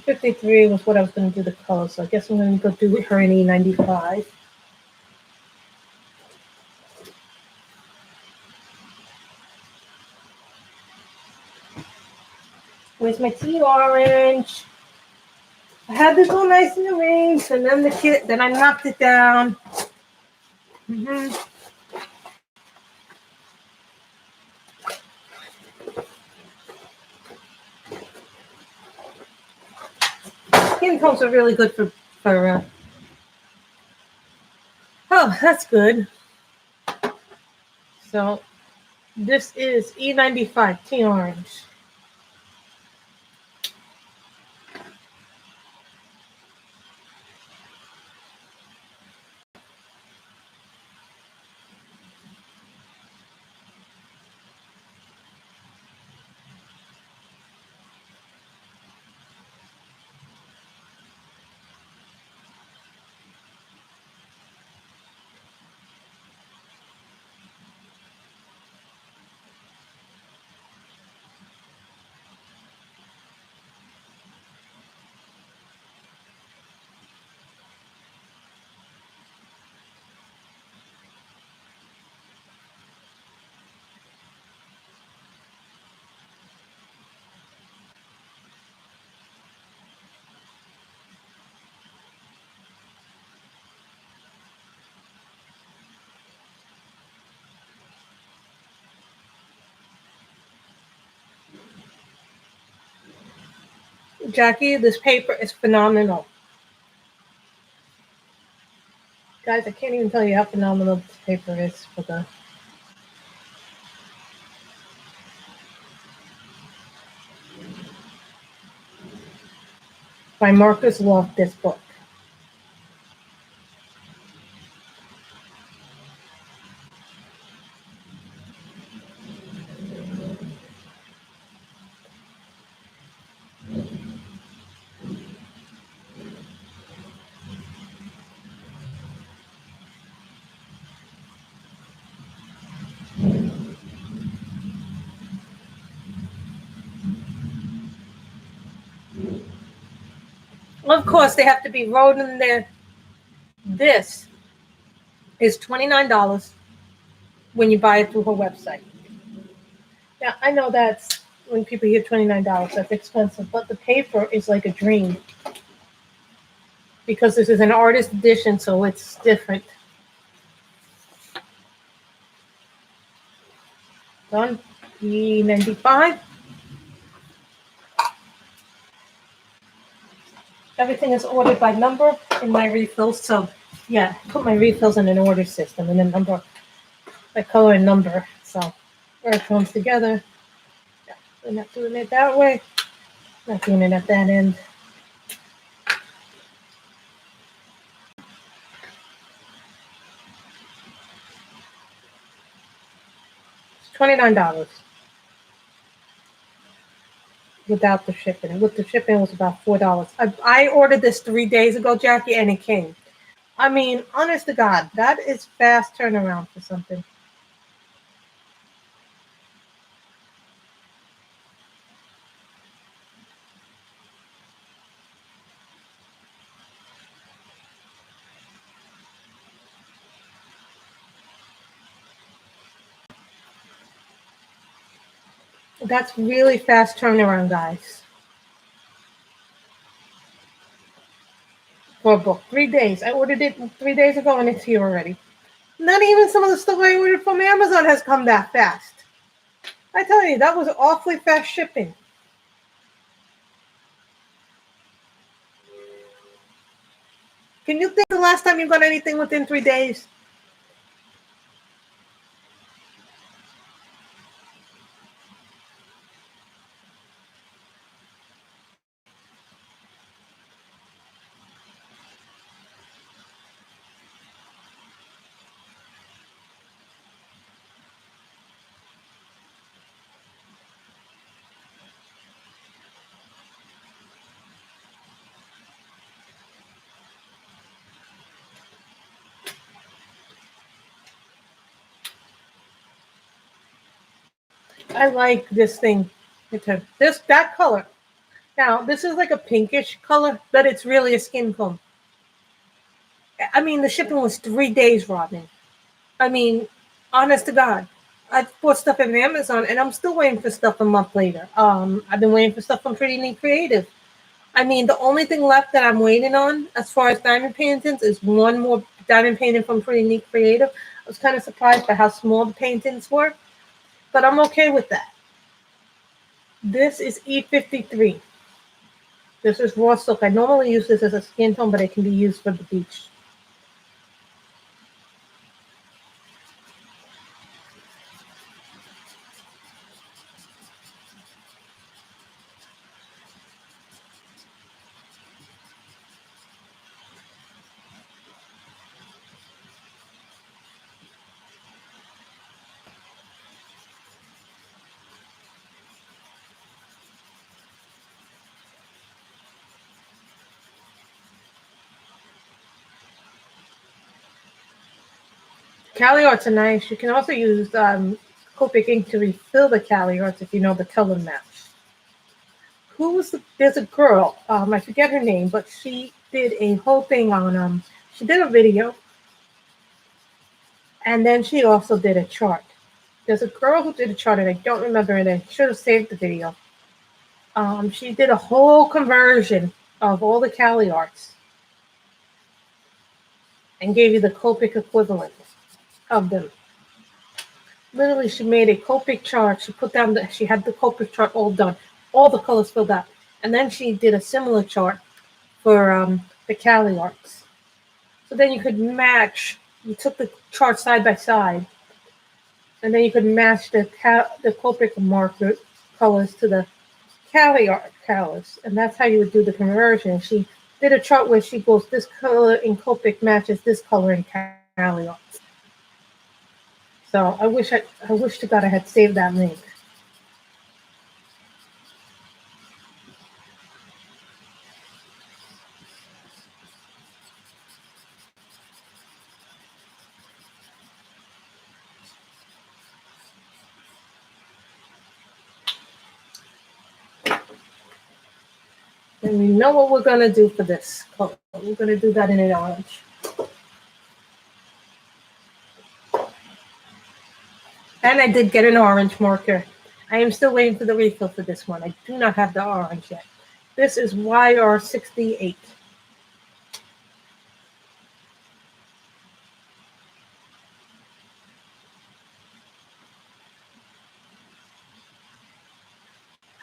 E53 was what I was going to do the color, so I guess I'm going to go do her in E95. Where's my tea orange? I had this all nice and arranged, and then I knocked it down. Skin tones are really good for oh, that's good. So this is E95 tea orange. Jackie, this paper is phenomenal. Guys, I can't even tell you how phenomenal this paper is for the... My markers love this book. Of course, they have to be wrote in there. This is $29 when you buy it through her website. Now, I know that's when people hear $29, that's expensive, but the paper is like a dream because this is an artist edition, so it's different. Done. E95. Everything is ordered by number in my refills. So, yeah, put my refills in an order system and then number by color and number. So, where it comes together. Yeah, we're not doing it that way. Not doing it at that end. It's $29 without the shipping. With the shipping, it was about $4. I ordered this 3 days ago, Jackie, and it came. I mean, honest to God, that is fast turnaround for something. That's really fast turnaround, guys. For a book. 3 days. I ordered it 3 days ago and it's here already. Not even some of the stuff I ordered from Amazon has come that fast. I tell you, that was awfully fast shipping. Can you think the last time you got anything within 3 days? I like this thing. That color. Now, this is like a pinkish color, but it's really a skin tone. I mean, the shipping was 3 days, Robin. I mean, honest to God. I bought stuff from Amazon, and I'm still waiting for stuff a month later. I've been waiting for stuff from Pretty Neat Creative. I mean, the only thing left that I'm waiting on, as far as diamond paintings, is one more diamond painting from Pretty Neat Creative. I was kind of surprised by how small the paintings were, but I'm okay with that. This is E53. This is raw silk. I normally use this as a skin tone, but it can be used for the beach. Cali arts are nice. You can also use Copic ink to refill the Cali arts if you know the color match. There's a girl, I forget her name, but she did a whole thing on, she did a video, and then she also did a chart. There's a girl who did a chart, and I don't remember it. I should have saved the video. She did a whole conversion of all the Cali arts and gave you the Copic equivalent of them. Literally, she made a Copic chart. She put down she had the Copic chart all done, all the colors filled out, and then she did a similar chart for the Cali arts. So So then you could match. You took the chart side by side, and then you could match the Copic marker colors to the Cali art colors, and that's how you would do the conversion. She did a chart where she goes, this color in Copic matches this color in Cali art. So I wish to God I had saved that link. And we know what we're going to do for this color. We're going to do that in an orange. And I did get an orange marker. I am still waiting for the refill for this one. I do not have the orange yet. This is YR68.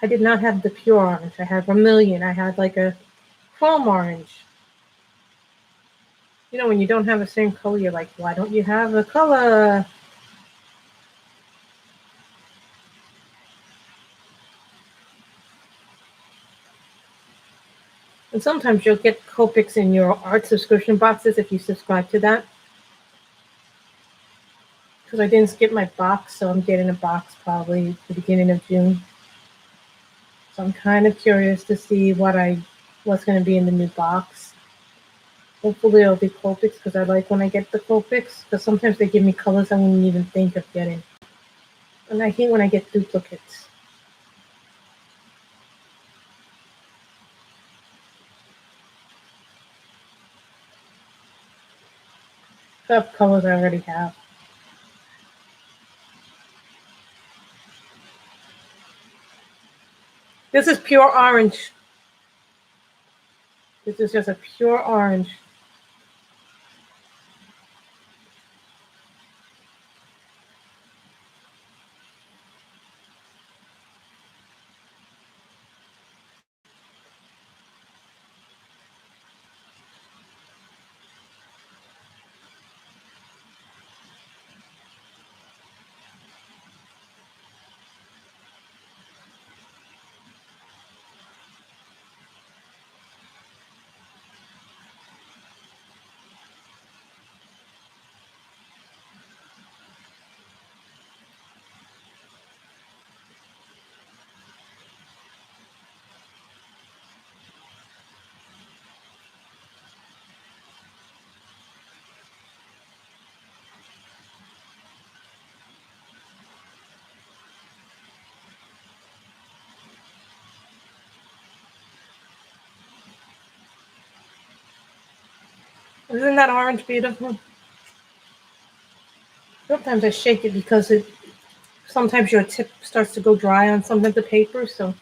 I did not have the pure orange. I had vermilion. I had like a chrome orange. You know, when you don't have the same color, you're like, why don't you have a color? And sometimes you'll get Copics in your art subscription boxes if you subscribe to that. Because I didn't skip my box, so I'm getting a box probably at the beginning of June. So I'm kind of curious to see what's going to be in the new box. Hopefully it'll be Copics, because I like when I get the Copics, because sometimes they give me colors I wouldn't even think of getting. And I hate when I get duplicates. I have colors I already have. This is pure orange. This is just a pure orange. Isn't that orange beautiful? Sometimes I shake it because sometimes your tip starts to go dry on some of the paper, so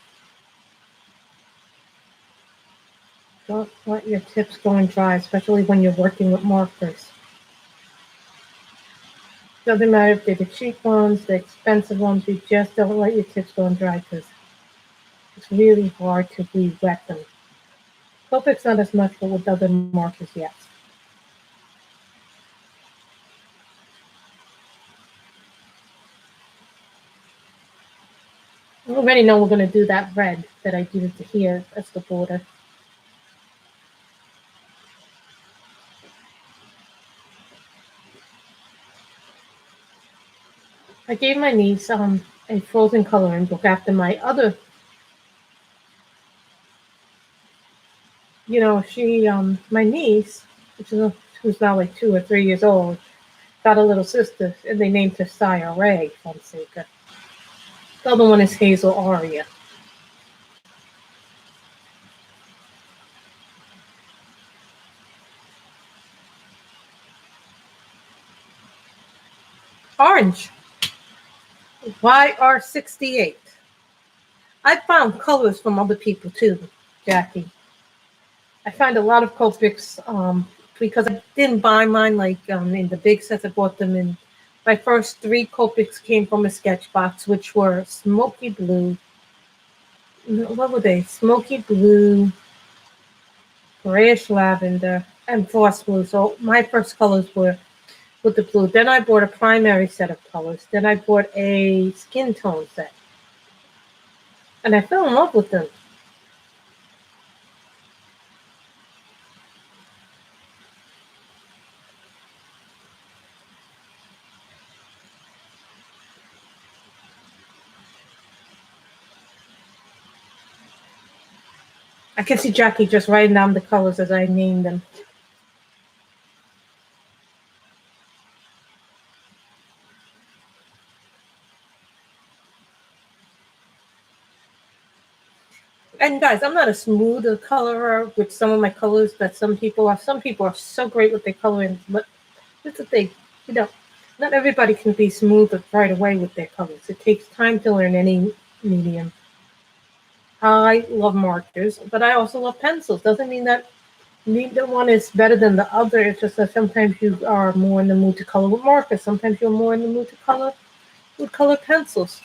don't let your tips going dry, especially when you're working with markers. Doesn't matter if they're the cheap ones, the expensive ones, you just don't let your tips go dry because it's really hard to re-wet them. Copic's not as much, but with other markers, yes. I already know we're going to do that red that I used here as the border. I gave my niece a frozen coloring book after my other, my niece, who's now like 2 or 3 years old, got a little sister, and they named her Saya Ray Fonseca. The other one is Hazel Aria. Orange. YR68. I found colors from other people too, Jackie. I find a lot of Copics because I didn't buy mine in the big sets. I bought them in. My first 3 Copics came from a sketch box, which were smoky blue. What were they? Smoky blue, grayish lavender. and Frost Blue. So my first colors were with the blue. Then I bought a primary set of colors. Then I bought a skin tone set. And I fell in love with them. I can see Jackie just writing down the colors as I named them. And guys, I'm not a smooth colorer with some of my colors that some people are. Some people are so great with their coloring, but that's the thing. You know, not everybody can be smooth right away with their colors. It takes time to learn any medium. I love markers, but I also love pencils. Doesn't mean that neither one is better than the other. It's just that sometimes you are more in the mood to color with markers. Sometimes you're more in the mood to color with colored pencils.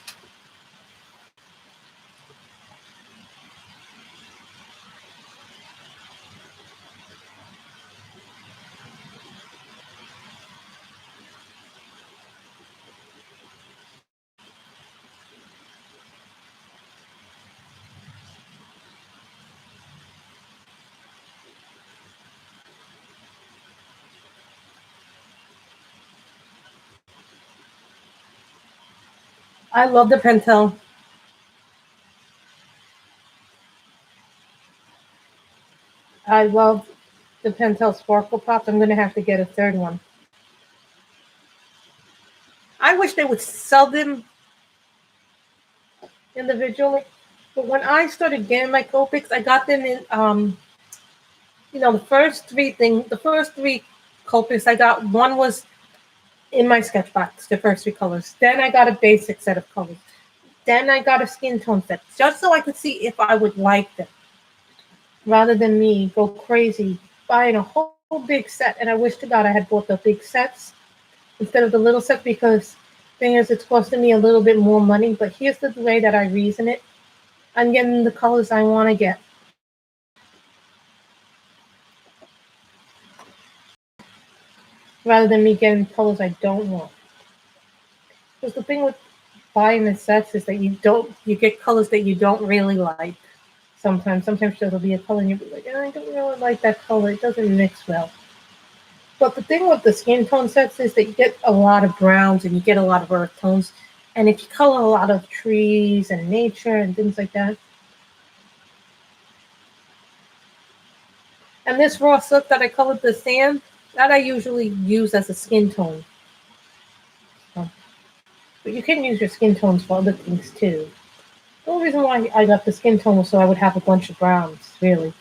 I love the Pentel. I love the Pentel Sparkle Pops. I'm going to have to get a third one. I wish they would sell them individually, but when I started getting my Copics, I got them in, the first three Copics I got, one was in my sketch box, the first three colors. Then I got a basic set of colors. Then I got a skin tone set, just so I could see if I would like them, rather than me go crazy buying a whole big set. And I wish to God I had bought the big sets instead of the little set, because thing is, it's costing me a little bit more money. But here's the way that I reason it. I'm getting the colors I want to get, rather than me getting colors I don't want. Because the thing with buying the sets is that you get colors that you don't really like. Sometimes there'll be a color and you'll be like, I don't really like that color. It doesn't mix well. But the thing with the skin tone sets is that you get a lot of browns and you get a lot of earth tones. And if you color a lot of trees and nature and things like that. And this raw silk that I colored the sand, that I usually use as a skin tone. So, but you can use your skin tones for other things too. The only reason why I got the skin tone was so I would have a bunch of browns, really.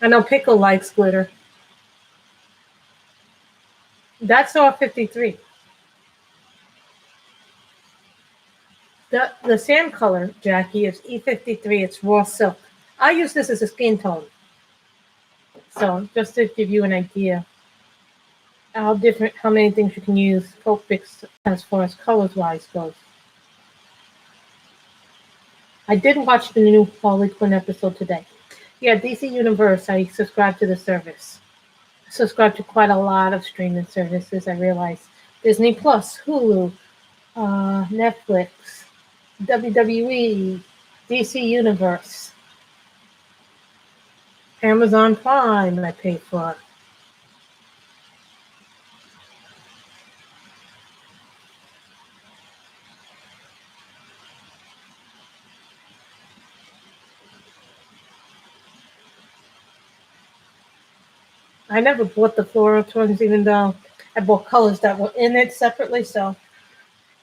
I know Pickle likes glitter. That's all 53. The sand color, Jackie, is E53. It's raw silk. I use this as a skin tone. So just to give you an idea how many things you can use Copics as far as colors wise goes. I did watch the new Harley Quinn episode today. Yeah, DC Universe, I subscribe to the service. I subscribe to quite a lot of streaming services, I realize. Disney Plus, Hulu, Netflix, WWE, DC Universe, Amazon Prime I pay for. I never bought the floral tones, even though I bought colors that were in it separately. So,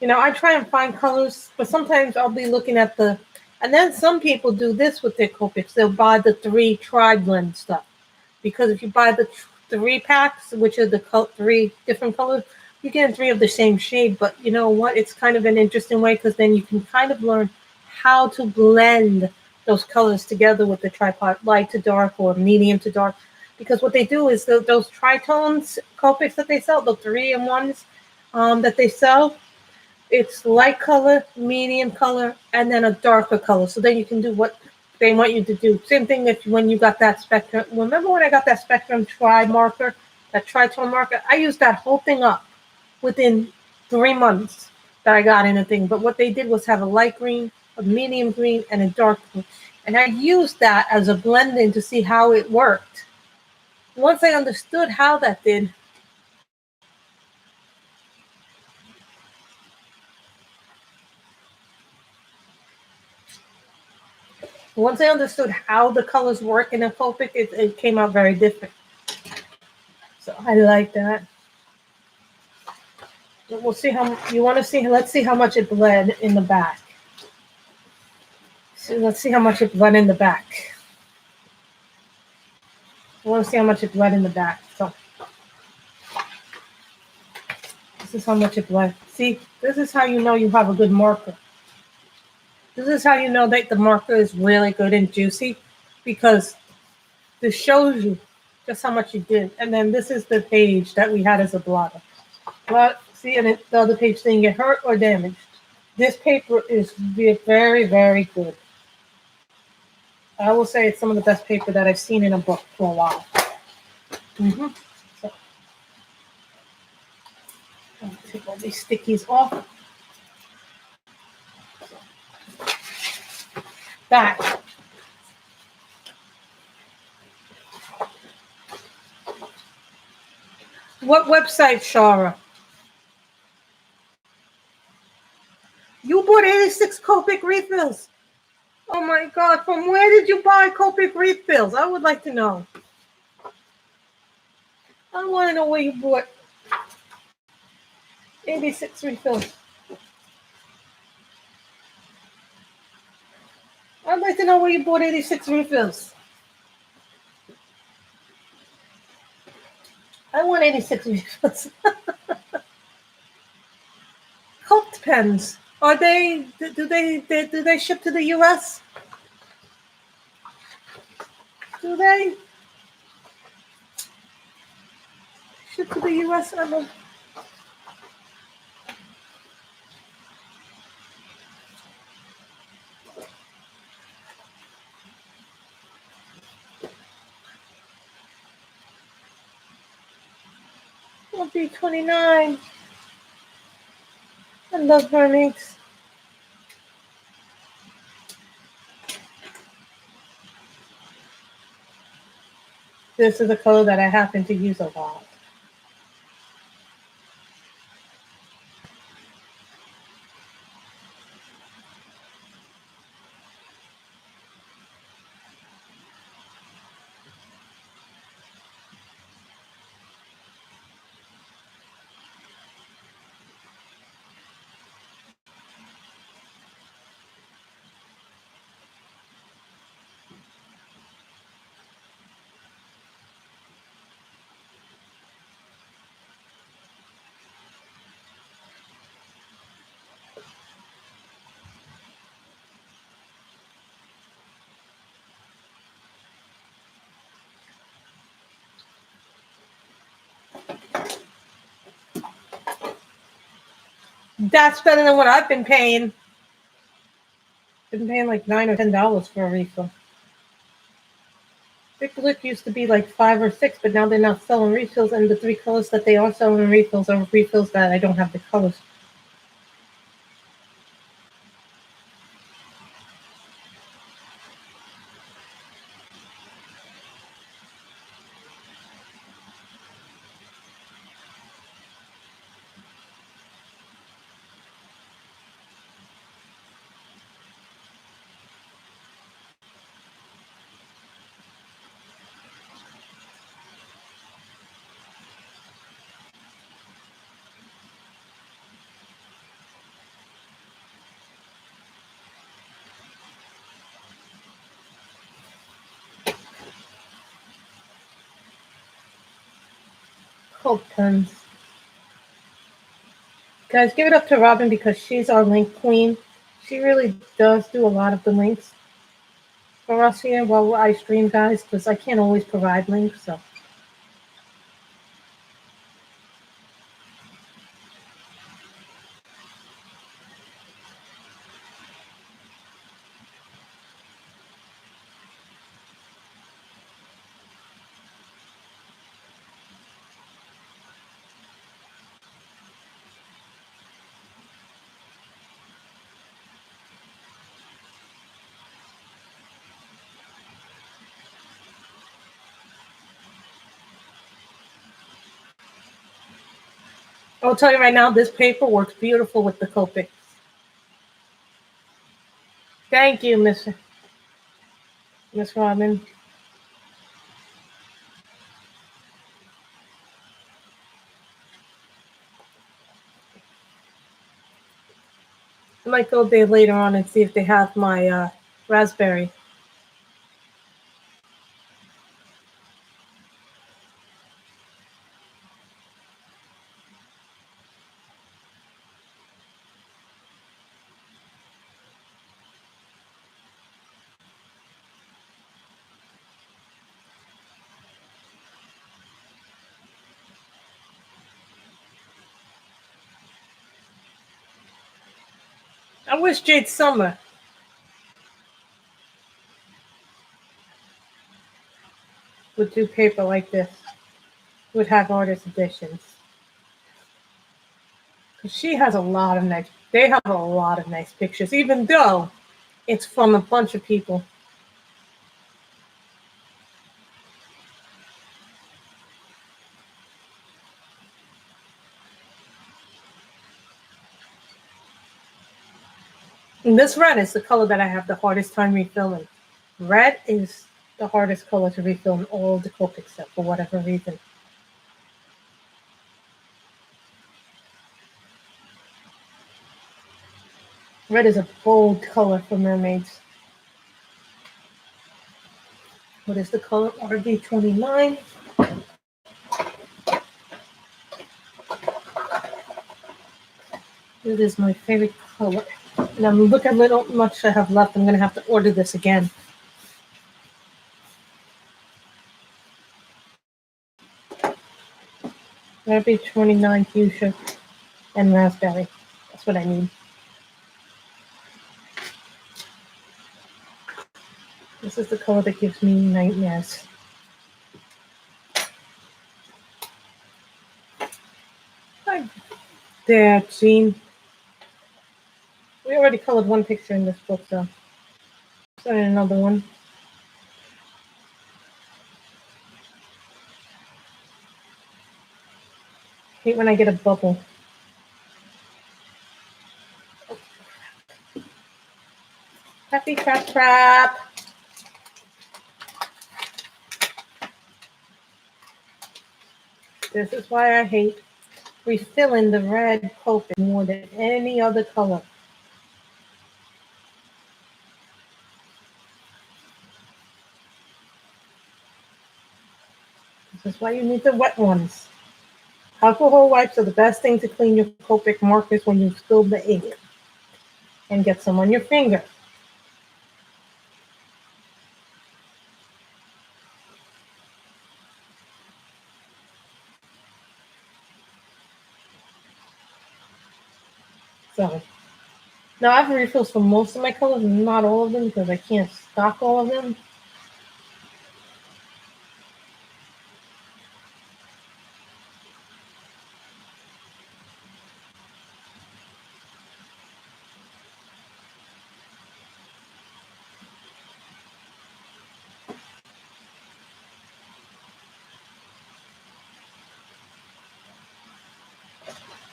I try and find colors, but sometimes I'll be looking at and then some people do this with their Copics. They'll buy the 3 tri-blend stuff. Because if you buy the 3 packs, which are the 3 different colors, you get 3 of the same shade. But you know what? It's kind of an interesting way, because then you can kind of learn how to blend those colors together with the tripod, light to dark or medium to dark. Because what they do is those tritones Copics that they sell, the 3-in-1s, that they sell. It's light color, medium color, and then a darker color. So then you can do what they want you to do. Same thing if when you got that Spectrum. Remember when I got that Spectrum marker, that Tritone marker? I used that whole thing up within 3 months that I got in a thing. But what they did was have a light green, a medium green, and a dark green. And I used that as a blend-in to see how it worked. Once I understood how that did, once I understood how the colors work in a Copic, it came out very different. So I like that. We'll see how you want to see. Let's see how much it bled in the back. So let's see how much it bled in the back. I want to see how much it bled in the back. So this is how much it bled. See, this is how you know you have a good marker. This is how you know that the marker is really good and juicy, because this shows you just how much you did. And then this is the page that we had as a blotter. But see, and the other page didn't get hurt or damaged. This paper is very, very good. I will say it's some of the best paper that I've seen in a book for a while. So, I'll take all these stickies off. Back. What website, Shara? You bought 86 Copic refills. Oh my God, from where did you buy Copic refills? I would like to know. I want to know where you bought 86 refills. I'd like to know where you bought 86 refills. I want 86 refills. Colt pens. Are they? Do they ship to the U.S.? Do they ship to the U.S.? I don't. It'll be 29. I love Mermaids. This is a color that I happen to use a lot. That's better than what I've been paying. I've been paying like $9 or $10 for a refill. Big Blick used to be like 5 or 6, but now they're not selling refills, and the 3 colors that they are selling refills are refills that I don't have the colors. Cold pens. Guys, give it up to Robin because she's our link queen. She really does do a lot of the links for us here while I stream, guys, because I can't always provide links. So I'll tell you right now, this paper works beautiful with the Copic. Thank you, Miss Robin. I might go there later on and see if they have my raspberry. I wish Jade Summer would do paper like this, would have artist editions. Because she has a lot of nice, they have a lot of nice pictures, even though it's from a bunch of people. And this red is the color that I have the hardest time refilling. Red is the hardest color to refill in all the Copic set for whatever reason. Red is a bold color for mermaids. What is the color? RD29. It is my favorite color. And I'm looking at how much I have left. I'm going to have to order this again. RD29 fuchsia and raspberry. That's what I need. This is the color that gives me nightmares. Hi there, Jean. We already colored one picture in this book, though. So another one. I hate when I get a bubble. Happy crap. This is why I hate refilling the red Copic more than any other color. This is why you need the wet ones. Alcohol wipes are the best thing to clean your Copic markers when you spill the ink and get some on your finger. So now I have refills for most of my colors, not all of them because I can't stock all of them.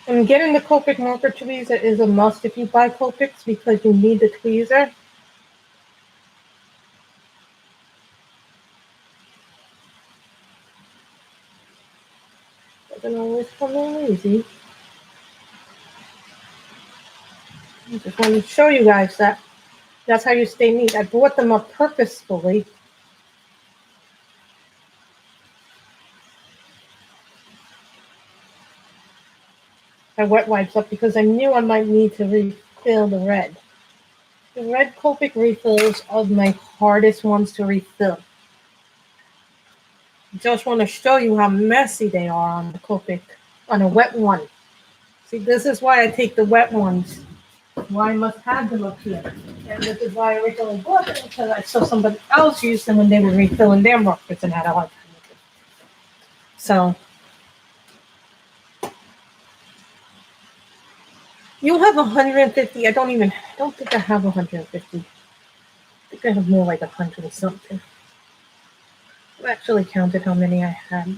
And getting the Copic marker tweezer is a must if you buy Copics because you need the tweezer. Doesn't always come in easy. I just wanted to show you guys that that's how you stay neat. I bought them up purposefully. I wet wipes up because I knew I might need to refill the red. The red Copic refills are my hardest ones to refill. I just want to show you how messy they are on the Copic, on a wet one. See, this is why I take the wet ones. Why I must have them up here. And this is why I originally bought them, because I saw somebody else use them when they were refilling their markers and had a hard time with it. So you have 150. I don't think I have 150. I think I have more like 100 or something. I actually counted how many I had.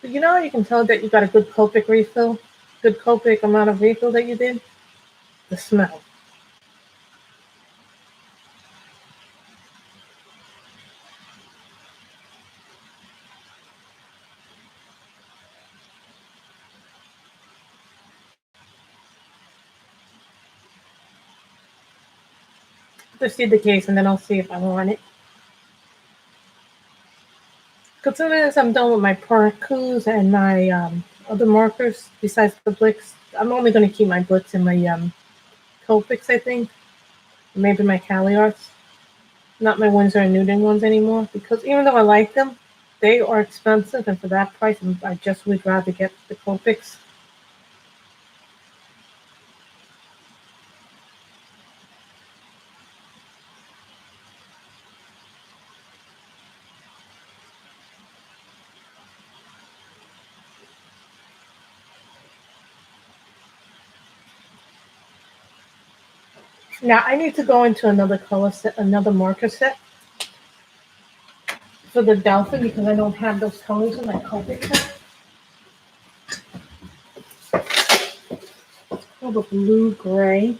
But you know how you can tell that you got a good Copic refill? Good Copic amount of refill that you did? The smell. Just see the case and then I'll see if I want it. Because soon as I'm done with my parkus and my other markers, besides the Blicks, I'm only going to keep my Blicks and my Copics, I think. Maybe my Cali Arts. Not my Winsor and Newton ones anymore. Because even though I like them, they are expensive. And for that price, I just would rather get the Copics. Now, I need to go into another color set, another marker set for the Delphin because I don't have those colors in my Copic set. Oh, the blue gray.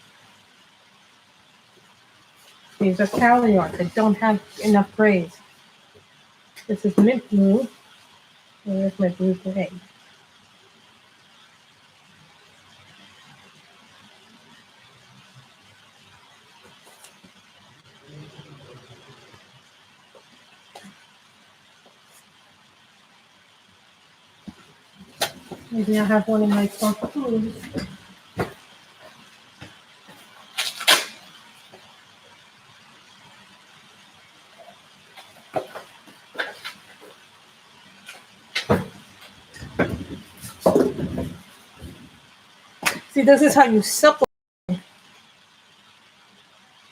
These are Cali Arts. I don't have enough grays. This is mint blue. Where's my blue gray? Maybe I have one in my parkas. See, this is how you supplement.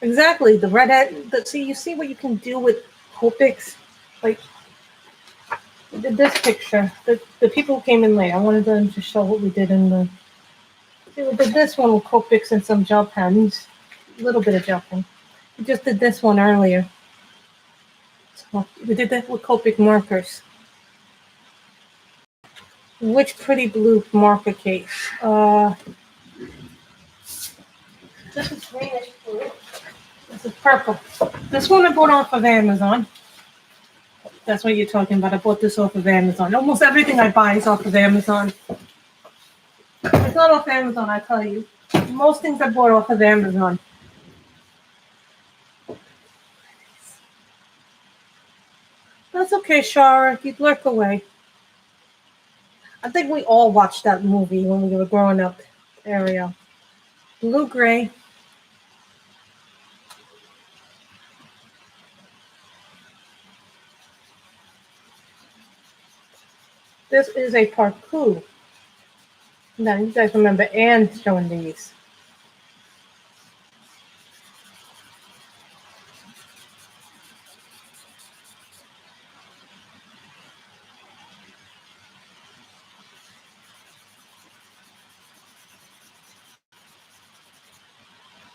Exactly, the redhead. See, you see what you can do with Copics? Like, this picture, the people who came in late, I wanted them to show what we did in the. See, we did this one with Copics and some gel pens. A little bit of gel pen. We just did this one earlier. So we did that with Copic markers. Which pretty blue marker case? This is greenish blue. This is purple. This one I bought off of Amazon. That's what you're talking about. I bought this off of Amazon. Almost everything I buy is off of Amazon. If it's not off Amazon, I tell you. Most things I bought off of Amazon. That's okay, Shara. You'd lurk away. I think we all watched that movie when we were growing up. Ariel. Blue gray. This is a parkour. Now, you guys remember Anne showing these.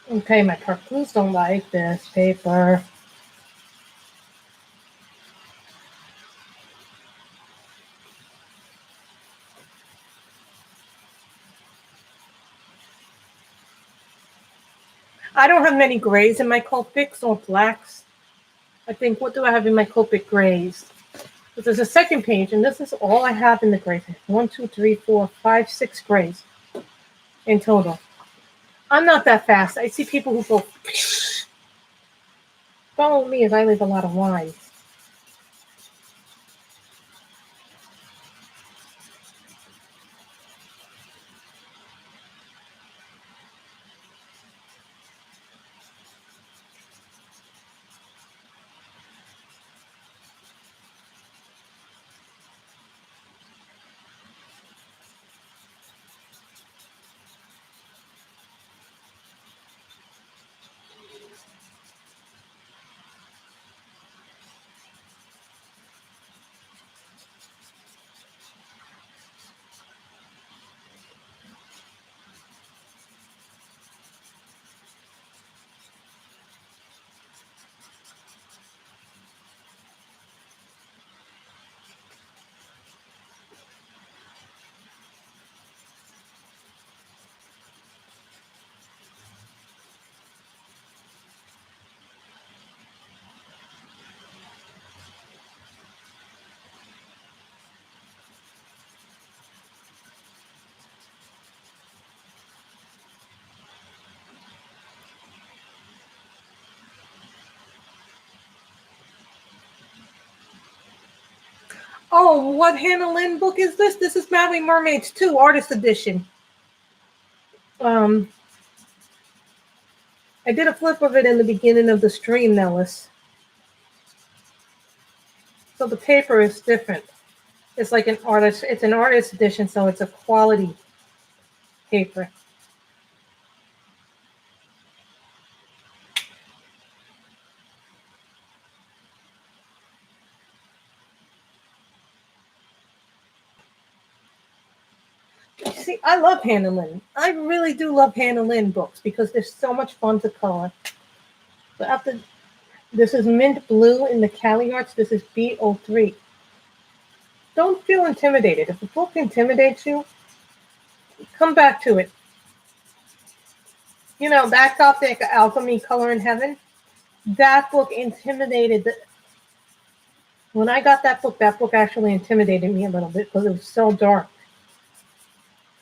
Okay, my parkours don't like this paper. I don't have many grays in my Copics or blacks. I think, what do I have in my Copic grays? But there's a second page, and this is all I have in the grays. 1, 2, 3, 4, 5, 6 grays in total. I'm not that fast. I see people who go, follow me as I leave a lot of lines. Oh, what Hannah Lynn book is this? This is Maui Mermaids 2, Artist Edition. I did a flip of it in the beginning of the stream, Nellis. So the paper is different. It's like an artist. It's an artist edition, so it's a quality paper. See, I love Hannah Lynn. I really do love Hannah Lynn books because they're so much fun to color. So after this is mint blue in the Cali Arts. This is B03. Don't feel intimidated. If a book intimidates you, come back to it. You know, that Copic Alchemy Color in Heaven, that book intimidated. When I got that book actually intimidated me a little bit because it was so dark,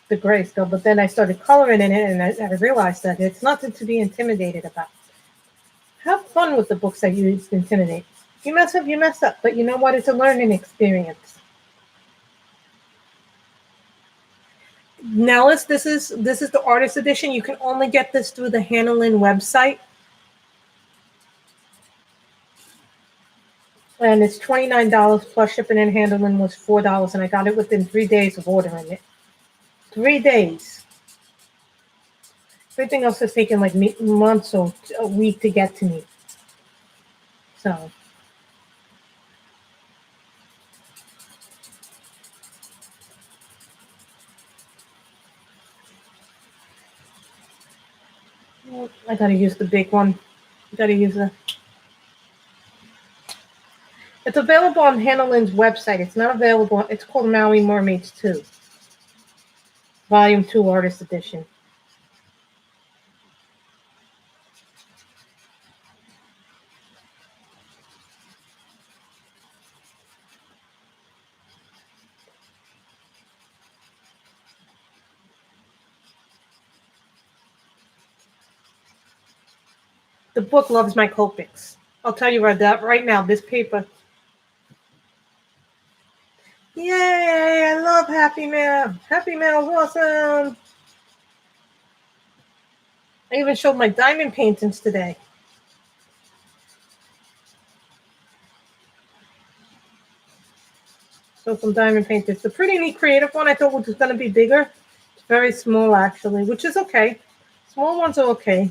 the grayscale. But then I started coloring in it, and I realized that it's nothing to be intimidated about. Have fun with the books that you used to intimidate. You mess up, you mess up. But you know what? It's a learning experience. Nellis, this is the artist edition. You can only get this through the Hannah Lynn website. And it's $29 plus shipping and handling was $4. And I got it within 3 days of ordering it. 3 days. Everything else has taken like months or a week to get to me. So. I gotta use the big one. I gotta use the. It's available on Hannah Lynn's website. It's not available. It's called Maui Mermaids 2. Volume 2 Artist Edition. The book loves my Copics. I'll tell you right now, this paper. Yay, I love Happy Mail. Happy Mail is awesome. I even showed my diamond paintings today. So some diamond paintings. The pretty neat creative one I thought was going to be bigger. It's very small actually, which is okay. Small ones are okay.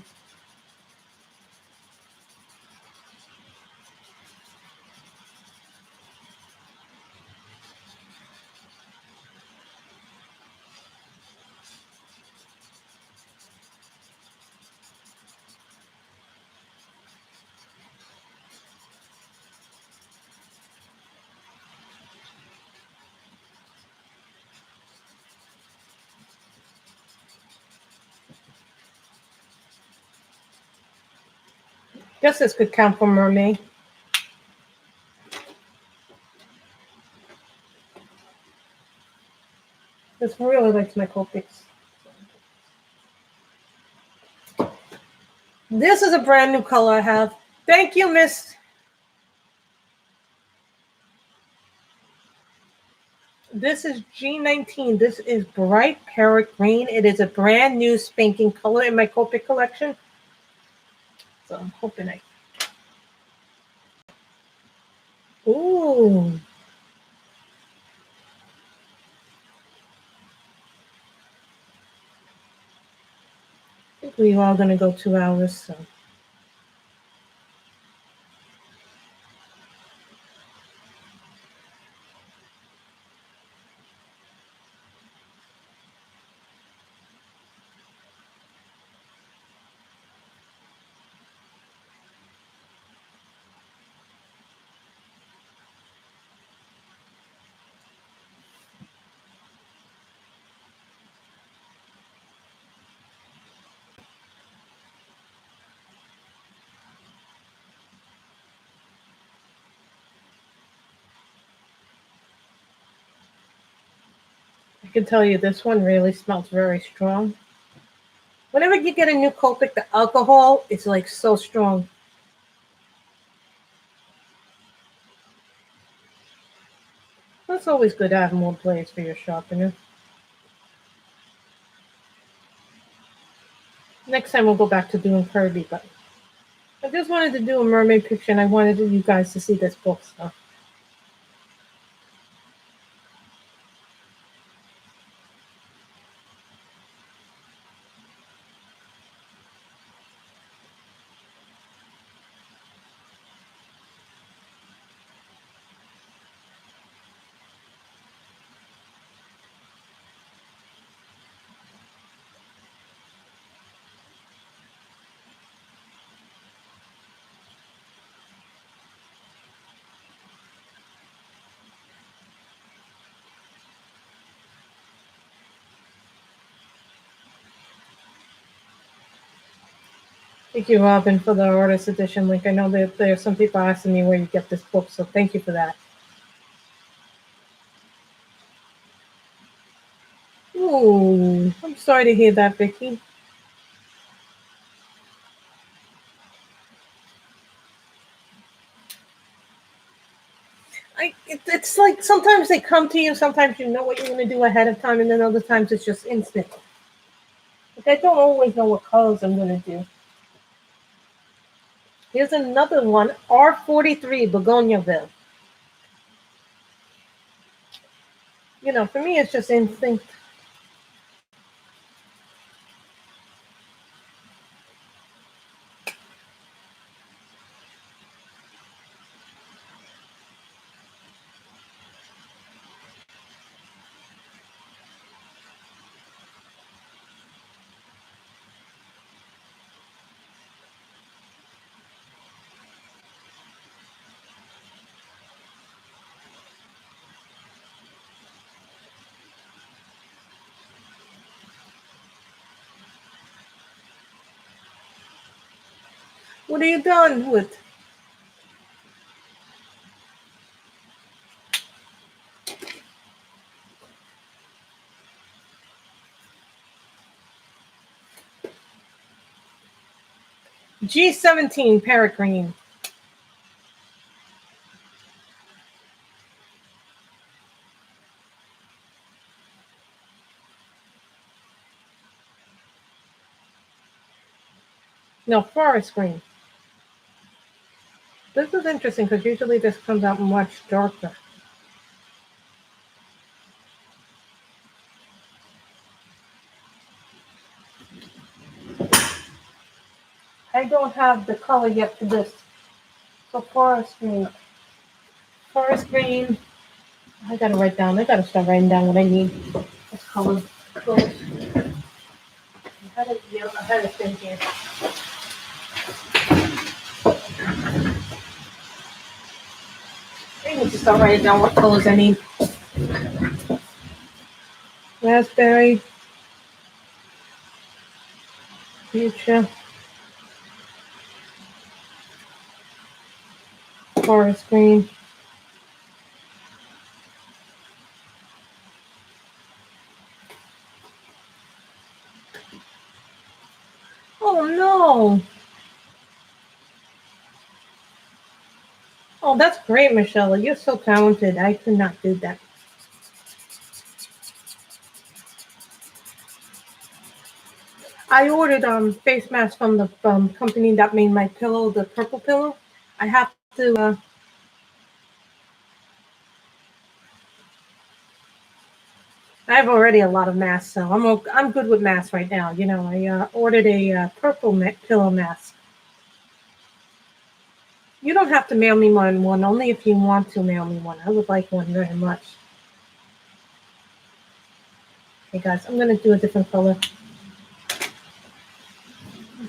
Guess this could count for Mermaid. This really likes my Copics. This is a brand new color I have. Thank you, Miss. This is G19. This is bright parrot green. It is a brand new spanking color in my Copic collection. So I'm hoping I. Ooh. I think we are going to go 2 hours, so. I can tell you this one really smells very strong. Whenever you get a new Copic, the alcohol is like so strong. It's always good to have more blades for your sharpener. Next time we'll go back to doing Kirby, but I just wanted to do a mermaid picture and I wanted you guys to see this book, so. Thank you, Robin, for the artist edition link. I know that there are some people asking me where you get this book, so thank you for that. Ooh, I'm sorry to hear that, Vicky. It's like sometimes they come to you, sometimes you know what you're going to do ahead of time, and then other times it's just instant. Like I don't always know what colors I'm going to do. Here's another one, R43, Begoniaville. You know, for me, it's just instinct. What are you done with? G17 Parrot Green. No, Forest Green. This is interesting because usually this comes out much darker. I don't have the color yet for this. So Forest Green. Forest Green. I gotta write down. I gotta start writing down what I need. This color. I had a thing here. I need to start writing down what colors I need. Raspberry. Fuchsia. Forest Green. Oh no! Oh, that's great, Michelle. You're so talented. I could not do that. I ordered face masks from the company that made my pillow, the purple pillow. I have to. I have already a lot of masks, so I'm good with masks right now. You know, I ordered a purple pillow mask. You don't have to mail me one, only if you want to mail me one. I would like one very much. Okay, guys, I'm gonna do a different color.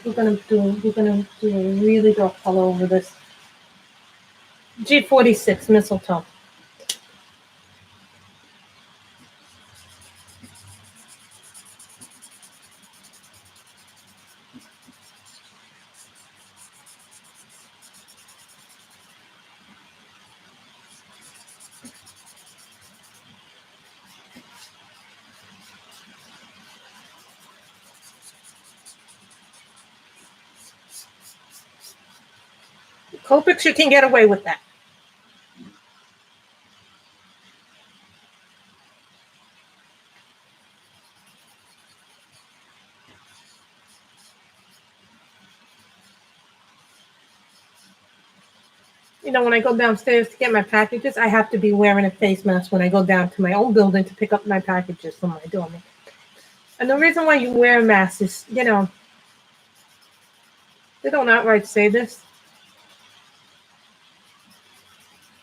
We're gonna do a really dark color over this. G46 mistletoe. Copics, you can get away with that. You know, when I go downstairs to get my packages, I have to be wearing a face mask when I go down to my own building to pick up my packages from my doorman. And the reason why you wear a mask is, you know, they don't outright say this,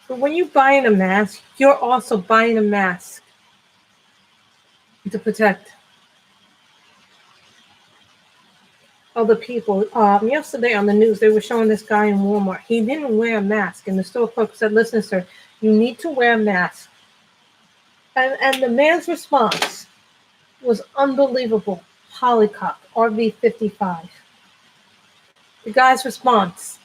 but when you're buying a mask, you're also buying a mask to protect other people. Yesterday on the news, they were showing this guy in Walmart. He didn't wear a mask, and the store clerk said, "Listen, sir, you need to wear a mask." And the man's response was unbelievable. Hollycock, RV55. The guy's response.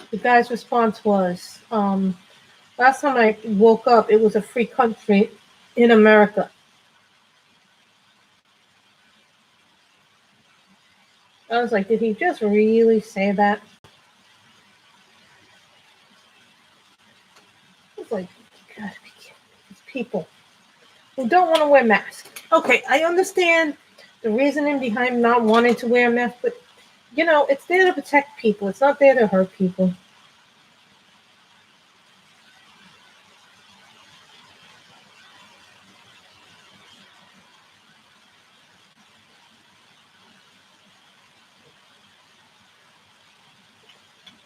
The guy's response was, last time I woke up, it was a free country in America. I was like, did he just really say that? I was like, you gotta be kidding me. These people who don't want to wear masks. Okay, I understand the reasoning behind not wanting to wear a mask, but you know, it's there to protect people. It's not there to hurt people.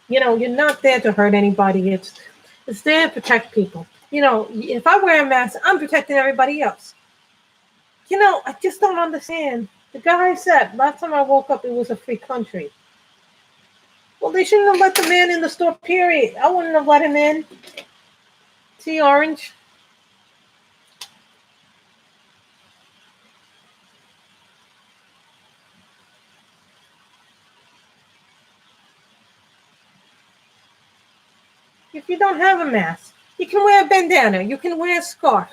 You know, you're not there to hurt anybody. It's there to protect people. You know, if I wear a mask, I'm protecting everybody else. You know, I just don't understand. The guy said, last time I woke up, it was a free country. Well, they shouldn't have let the man in the store, period. I wouldn't have let him in. See, Orange? If you don't have a mask, you can wear a bandana. You can wear a scarf.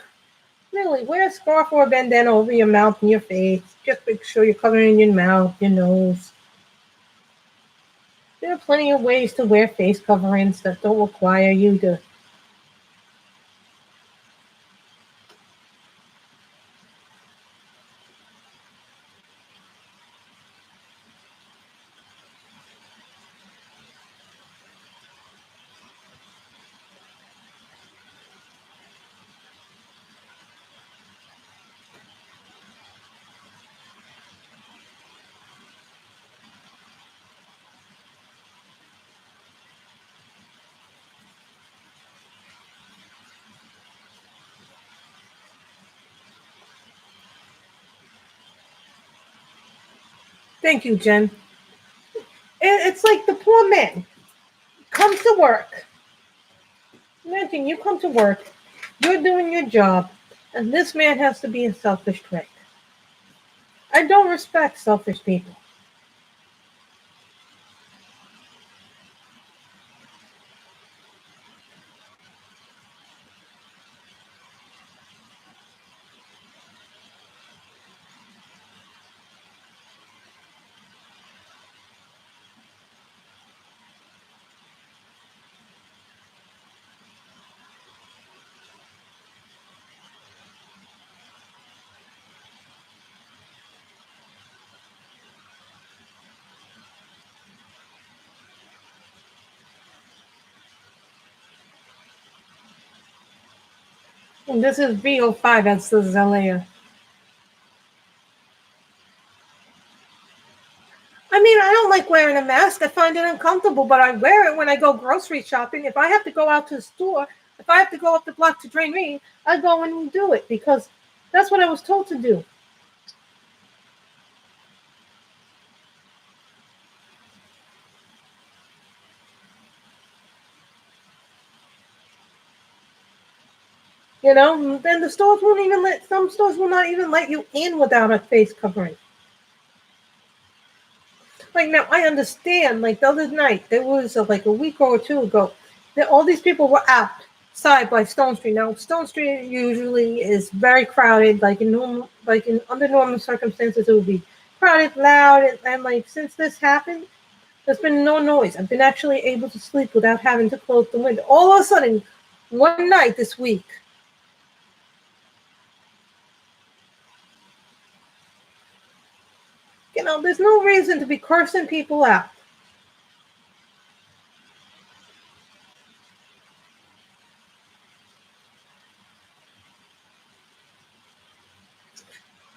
Really, wear a scarf or a bandana over your mouth and your face. Just make sure you're covering your mouth, your nose. There are plenty of ways to wear face coverings that don't require you to. Thank you, Jen. It's like the poor man comes to work. Imagine you come to work, you're doing your job, and this man has to be a selfish prick. I don't respect selfish people. And this is VO5, that's the Zelaya. I mean, I don't like wearing a mask. I find it uncomfortable, but I wear it when I go grocery shopping. If I have to go out to the store, if I have to go up the block to drain rain, I go and do it because that's what I was told to do. You know, then the stores won't even some stores will not even let you in without a face covering. Like now, I understand. Like the other night, there was like a week or two ago, that all these people were outside by Stone Street. Now, Stone Street usually is very crowded. Like in under normal circumstances, it would be crowded, loud, and like since this happened, there's been no noise. I've been actually able to sleep without having to close the window. All of a sudden, one night this week, you know, there's no reason to be cursing people out.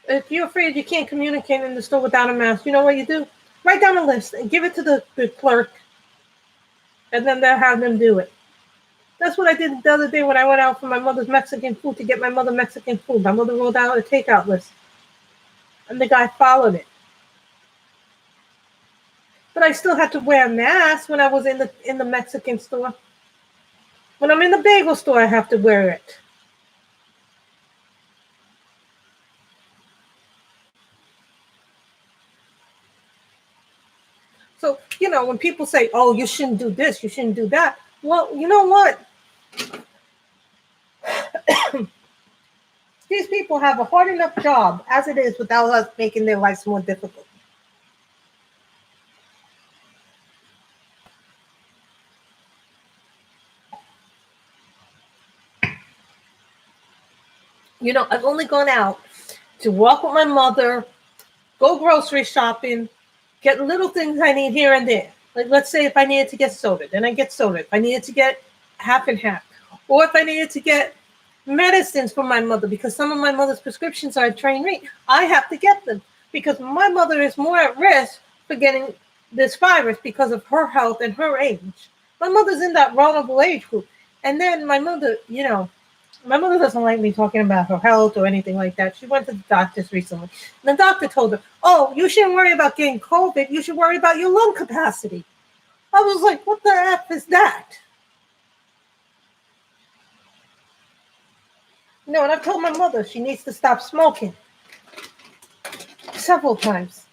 If you're afraid you can't communicate in the store without a mask, you know what you do? Write down a list and give it to the clerk, and then they'll have them do it. That's what I did the other day when I went out for my mother's Mexican food to get my mother Mexican food. My mother wrote out a takeout list, and the guy followed it. But I still had to wear a mask when I was in the Mexican store. When I'm in the bagel store, I have to wear it. So, when people say, oh, you shouldn't do this, you shouldn't do that. Well, you know what? These people have a hard enough job as it is without us making their lives more difficult. I've only gone out to walk with my mother, go grocery shopping, get little things I need here and there. Like, let's say if I needed to get soda, then I get soda. If I needed to get half and half, or if I needed to get medicines for my mother, because some of my mother's prescriptions are train rate, I have to get them because my mother is more at risk for getting this virus because of her health and her age. My mother's in that vulnerable age group. And then my mother, my mother doesn't like me talking about her health or anything like that. She went to the doctors recently. And the doctor told her, oh, you shouldn't worry about getting COVID. You should worry about your lung capacity. I was like, what the F is that? And I've told my mother she needs to stop smoking several times.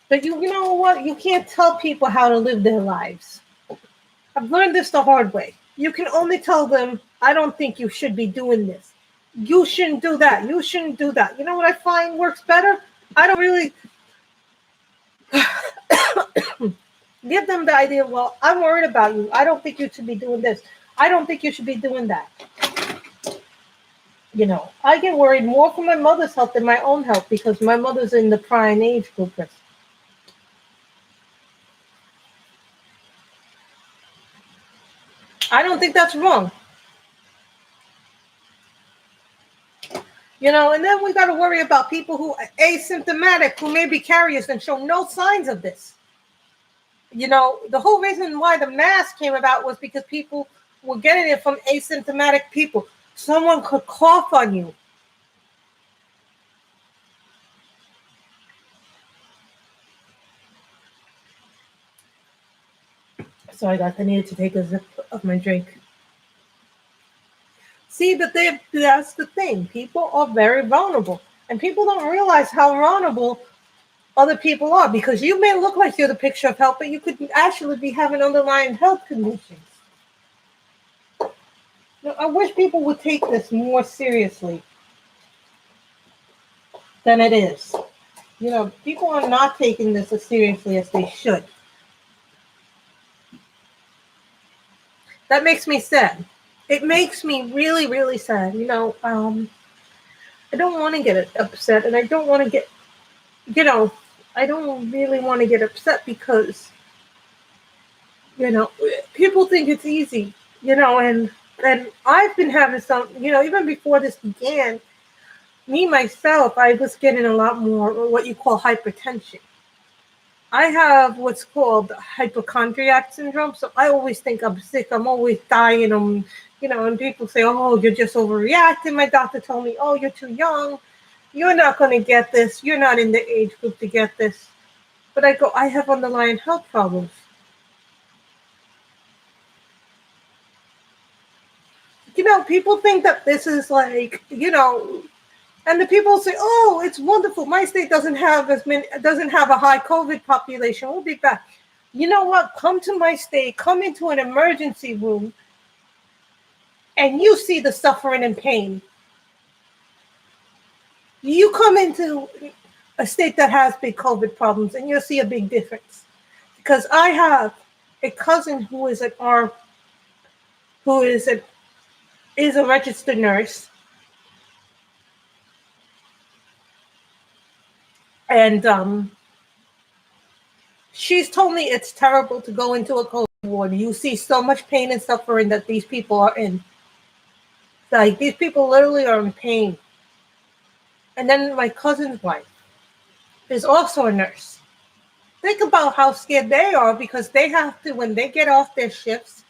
But you know what? You can't tell people how to live their lives. I've learned this the hard way. You can only tell them, I don't think you should be doing this. You shouldn't do that. You shouldn't do that. You know what I find works better? I don't really give them the idea, well, I'm worried about you. I don't think you should be doing this. I don't think you should be doing that. I get worried more for my mother's health than my own health because my mother's in the prime age group. I don't think that's wrong. And then we got to worry about people who are asymptomatic, who may be carriers and show no signs of this. The whole reason why the mask came about was because people were getting it from asymptomatic people. Someone could cough on you. Sorry, guys, I needed to take a sip of my drink. See, but that's the thing. People are very vulnerable. And people don't realize how vulnerable other people are because you may look like you're the picture of health, but you could actually be having underlying health conditions. I wish people would take this more seriously than it is. People are not taking this as seriously as they should. That makes me sad. It makes me really, really sad. I don't want to get upset, and I don't want to get, I don't really want to get upset because, people think it's easy, and I've been having some, even before this began, me, myself, I was getting a lot more what you call hypertension. I have what's called hypochondriac syndrome, so I always think I'm sick. I'm always dying. And people say, oh, you're just overreacting. My doctor told me, oh, you're too young. You're not going to get this. You're not in the age group to get this. But I go, I have underlying health problems. People think that this is like, and the people say, oh, it's wonderful. My state doesn't have a high COVID population. We'll be back. You know what? Come to my state, come into an emergency room, and you see the suffering and pain. You come into a state that has big COVID problems, and you'll see a big difference. Because I have a cousin who is a registered nurse. And she's told me it's terrible to go into a COVID ward. You see so much pain and suffering that these people are in. Like, these people literally are in pain. And then my cousin's wife is also a nurse. Think about how scared they are because they have to, when they get off their shifts,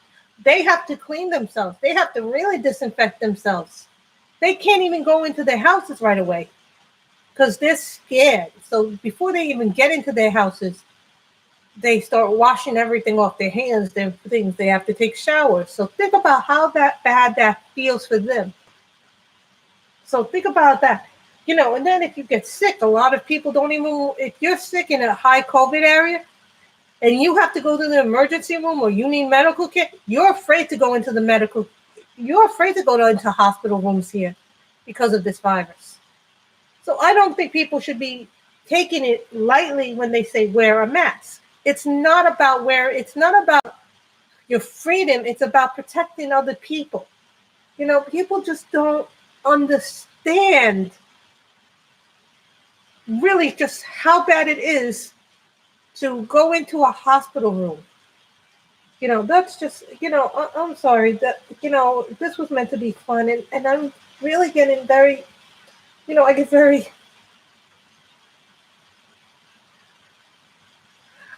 they have to clean themselves. They have to really disinfect themselves. They can't even go into their houses right away because they're scared. So before they even get into their houses, they start washing everything off their hands, their things. They have to take showers. So think about how bad that feels for them. So think about that. And then if you get sick, a lot of people don't even, if you're sick in a high COVID area and you have to go to the emergency room or you need medical care, you're afraid to go into into hospital rooms here because of this virus. So I don't think people should be taking it lightly when they say wear a mask. It's not about your freedom. It's about protecting other people. People just don't understand really just how bad it is to go into a hospital room. That's just, I'm sorry that, this was meant to be fun. And I'm really getting very, I get very,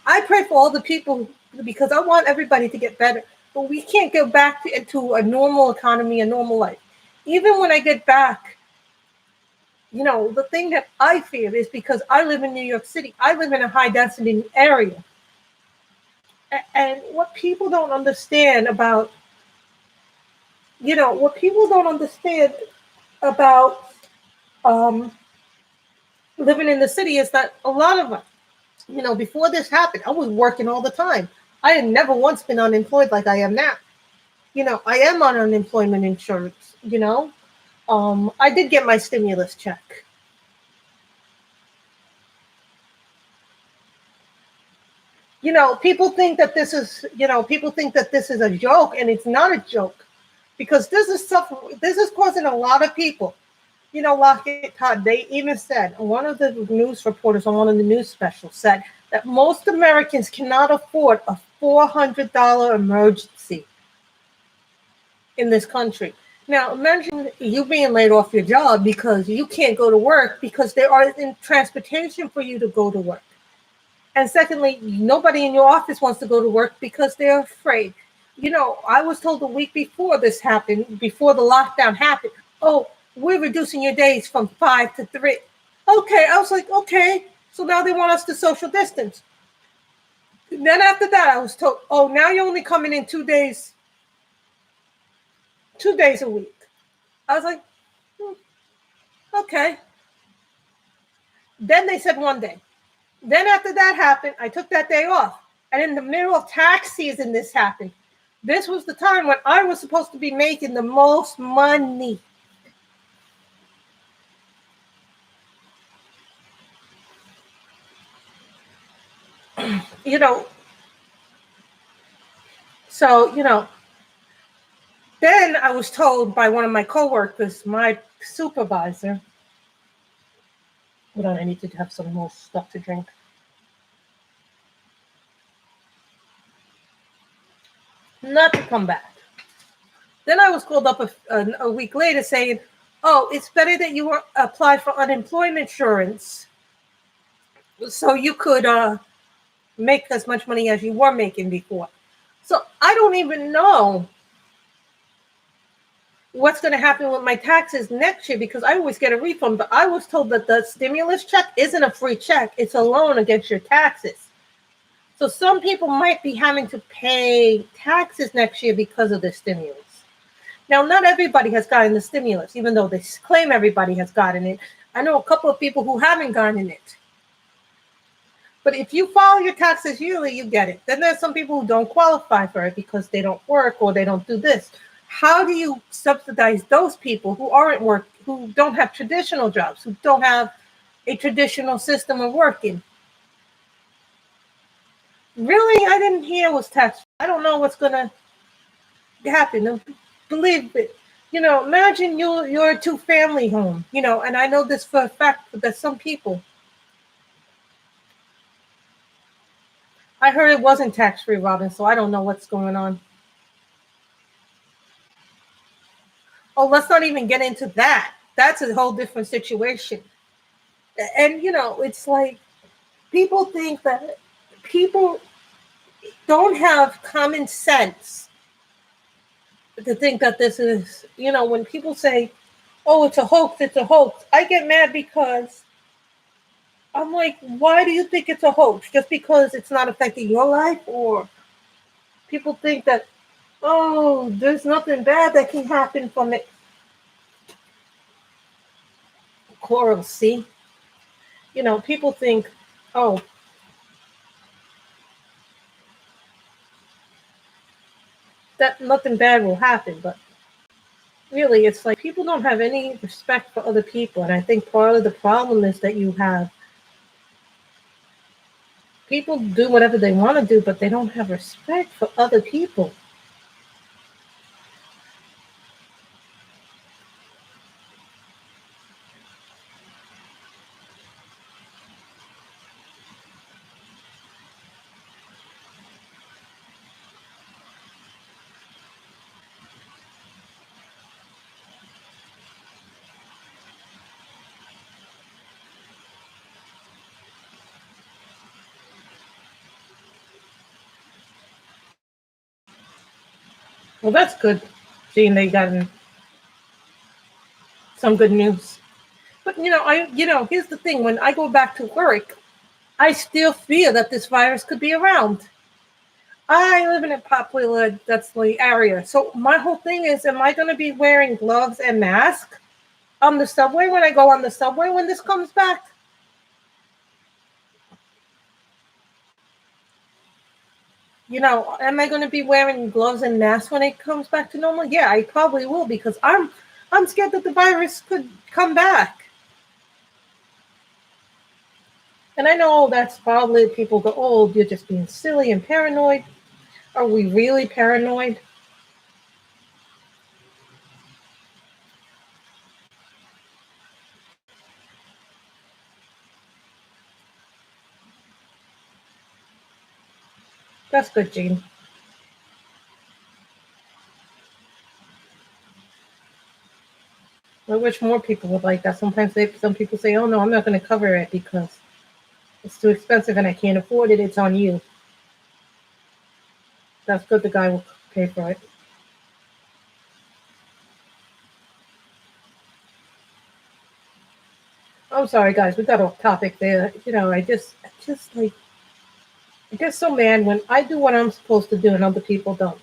I pray for all the people because I want everybody to get better. But we can't go back into a normal economy, a normal life. Even when I get back, the thing that I fear is because I live in New York City. I live in a high density area. And what people don't understand about, living in the city is that a lot of us, before this happened, I was working all the time. I had never once been unemployed like I am now. I am on unemployment insurance, I did get my stimulus check. People think that this is a joke, and it's not a joke because this is causing a lot of people. Lockett Todd, they even said, one of the news reporters on one of the news specials said that most Americans cannot afford a $400 emergency in this country. Now, imagine you being laid off your job because you can't go to work because there aren't transportation for you to go to work. And secondly, nobody in your office wants to go to work because they're afraid. I was told a week before this happened, before the lockdown happened, oh, we're reducing your days from 5 to 3. Okay, I was like, okay. So now they want us to social distance. And then after that, I was told, oh, now you're only coming in 2 days. 2 days a week. I was like, okay. Then they said 1 day. Then after that happened, I took that day off. And in the middle of tax season, this happened. This was the time when I was supposed to be making the most money. So, then I was told by one of my coworkers, my supervisor, hold on, I need to have some more stuff to drink. Not to come back. Then I was called up a week later saying, oh, it's better that you apply for unemployment insurance so you could make as much money as you were making before. So I don't even know what's going to happen with my taxes next year because I always get a refund. But I was told that the stimulus check isn't a free check. It's a loan against your taxes. So some people might be having to pay taxes next year because of the stimulus. Now, not everybody has gotten the stimulus, even though they claim everybody has gotten it. I know a couple of people who haven't gotten it. But if you file your taxes yearly, you get it. Then there's some people who don't qualify for it because they don't work or they don't do this. How do you subsidize those people who who don't have traditional jobs, who don't have a traditional system of working? Really, I didn't hear it was tax. I don't know what's going to happen. Believe it. Imagine you're a 2-family home, and I know this for a fact that some people, I heard it wasn't tax-free, Robin, so I don't know what's going on. Oh, let's not even get into that. That's a whole different situation. And, it's like people think that people don't have common sense to think that this is, when people say, oh, it's a hoax, I get mad because I'm like, why do you think it's a hoax? Just because it's not affecting your life? Or people think that, oh, there's nothing bad that can happen from it. Coral, see? People think, oh, that nothing bad will happen. But really, it's like people don't have any respect for other people. And I think part of the problem is that you have people do whatever they want to do, but they don't have respect for other people. Well, that's good, seeing they got some good news. But here's the thing: when I go back to work, I still fear that this virus could be around. I live in a popular densely area, so my whole thing is: am I going to be wearing gloves and mask on the subway when I go on the subway when this comes back? Am I going to be wearing gloves and masks when it comes back to normal? Yeah, I probably will, because I'm scared that the virus could come back. And I know that's probably people go, oh, you're just being silly and paranoid. Are we really paranoid? That's good, Gene. I wish more people would like that. Sometimes some people say, oh no, I'm not going to cover it because it's too expensive and I can't afford it. It's on you. That's good. The guy will pay for it. I'm sorry, guys. We got off topic there. I just like, I get so mad when I do what I'm supposed to do and other people don't.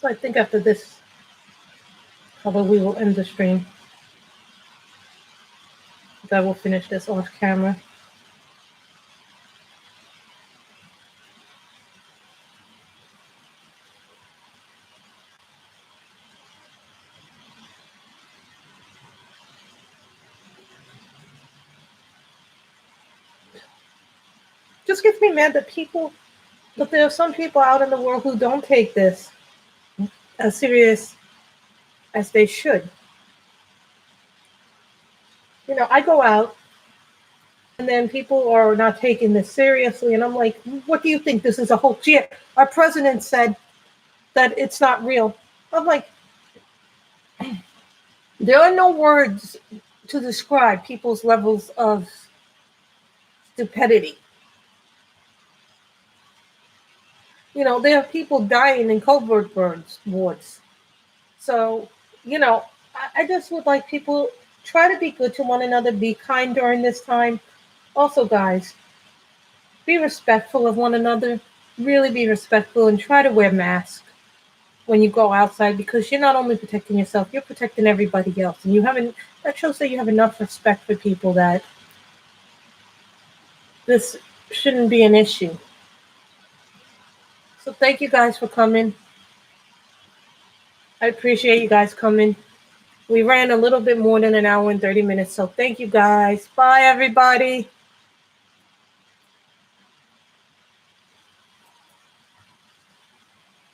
So I think after this, probably we will end the stream. I will finish this off camera. Just gets me mad that there are some people out in the world who don't take this as serious as they should. I go out and then people are not taking this seriously, and I'm like, what do you think? This is a hoax? Yeah, our president said that it's not real. I'm like, there are no words to describe people's levels of stupidity. There are people dying in COVID wards. So, I just would like people try to be good to one another, be kind during this time. Also, guys, be respectful of one another. Really be respectful and try to wear masks when you go outside, because you're not only protecting yourself, you're protecting everybody else. And that shows that you have enough respect for people that this shouldn't be an issue. So thank you guys for coming. I appreciate you guys coming. We ran a little bit more than an hour and 30 minutes. So thank you guys. Bye, everybody.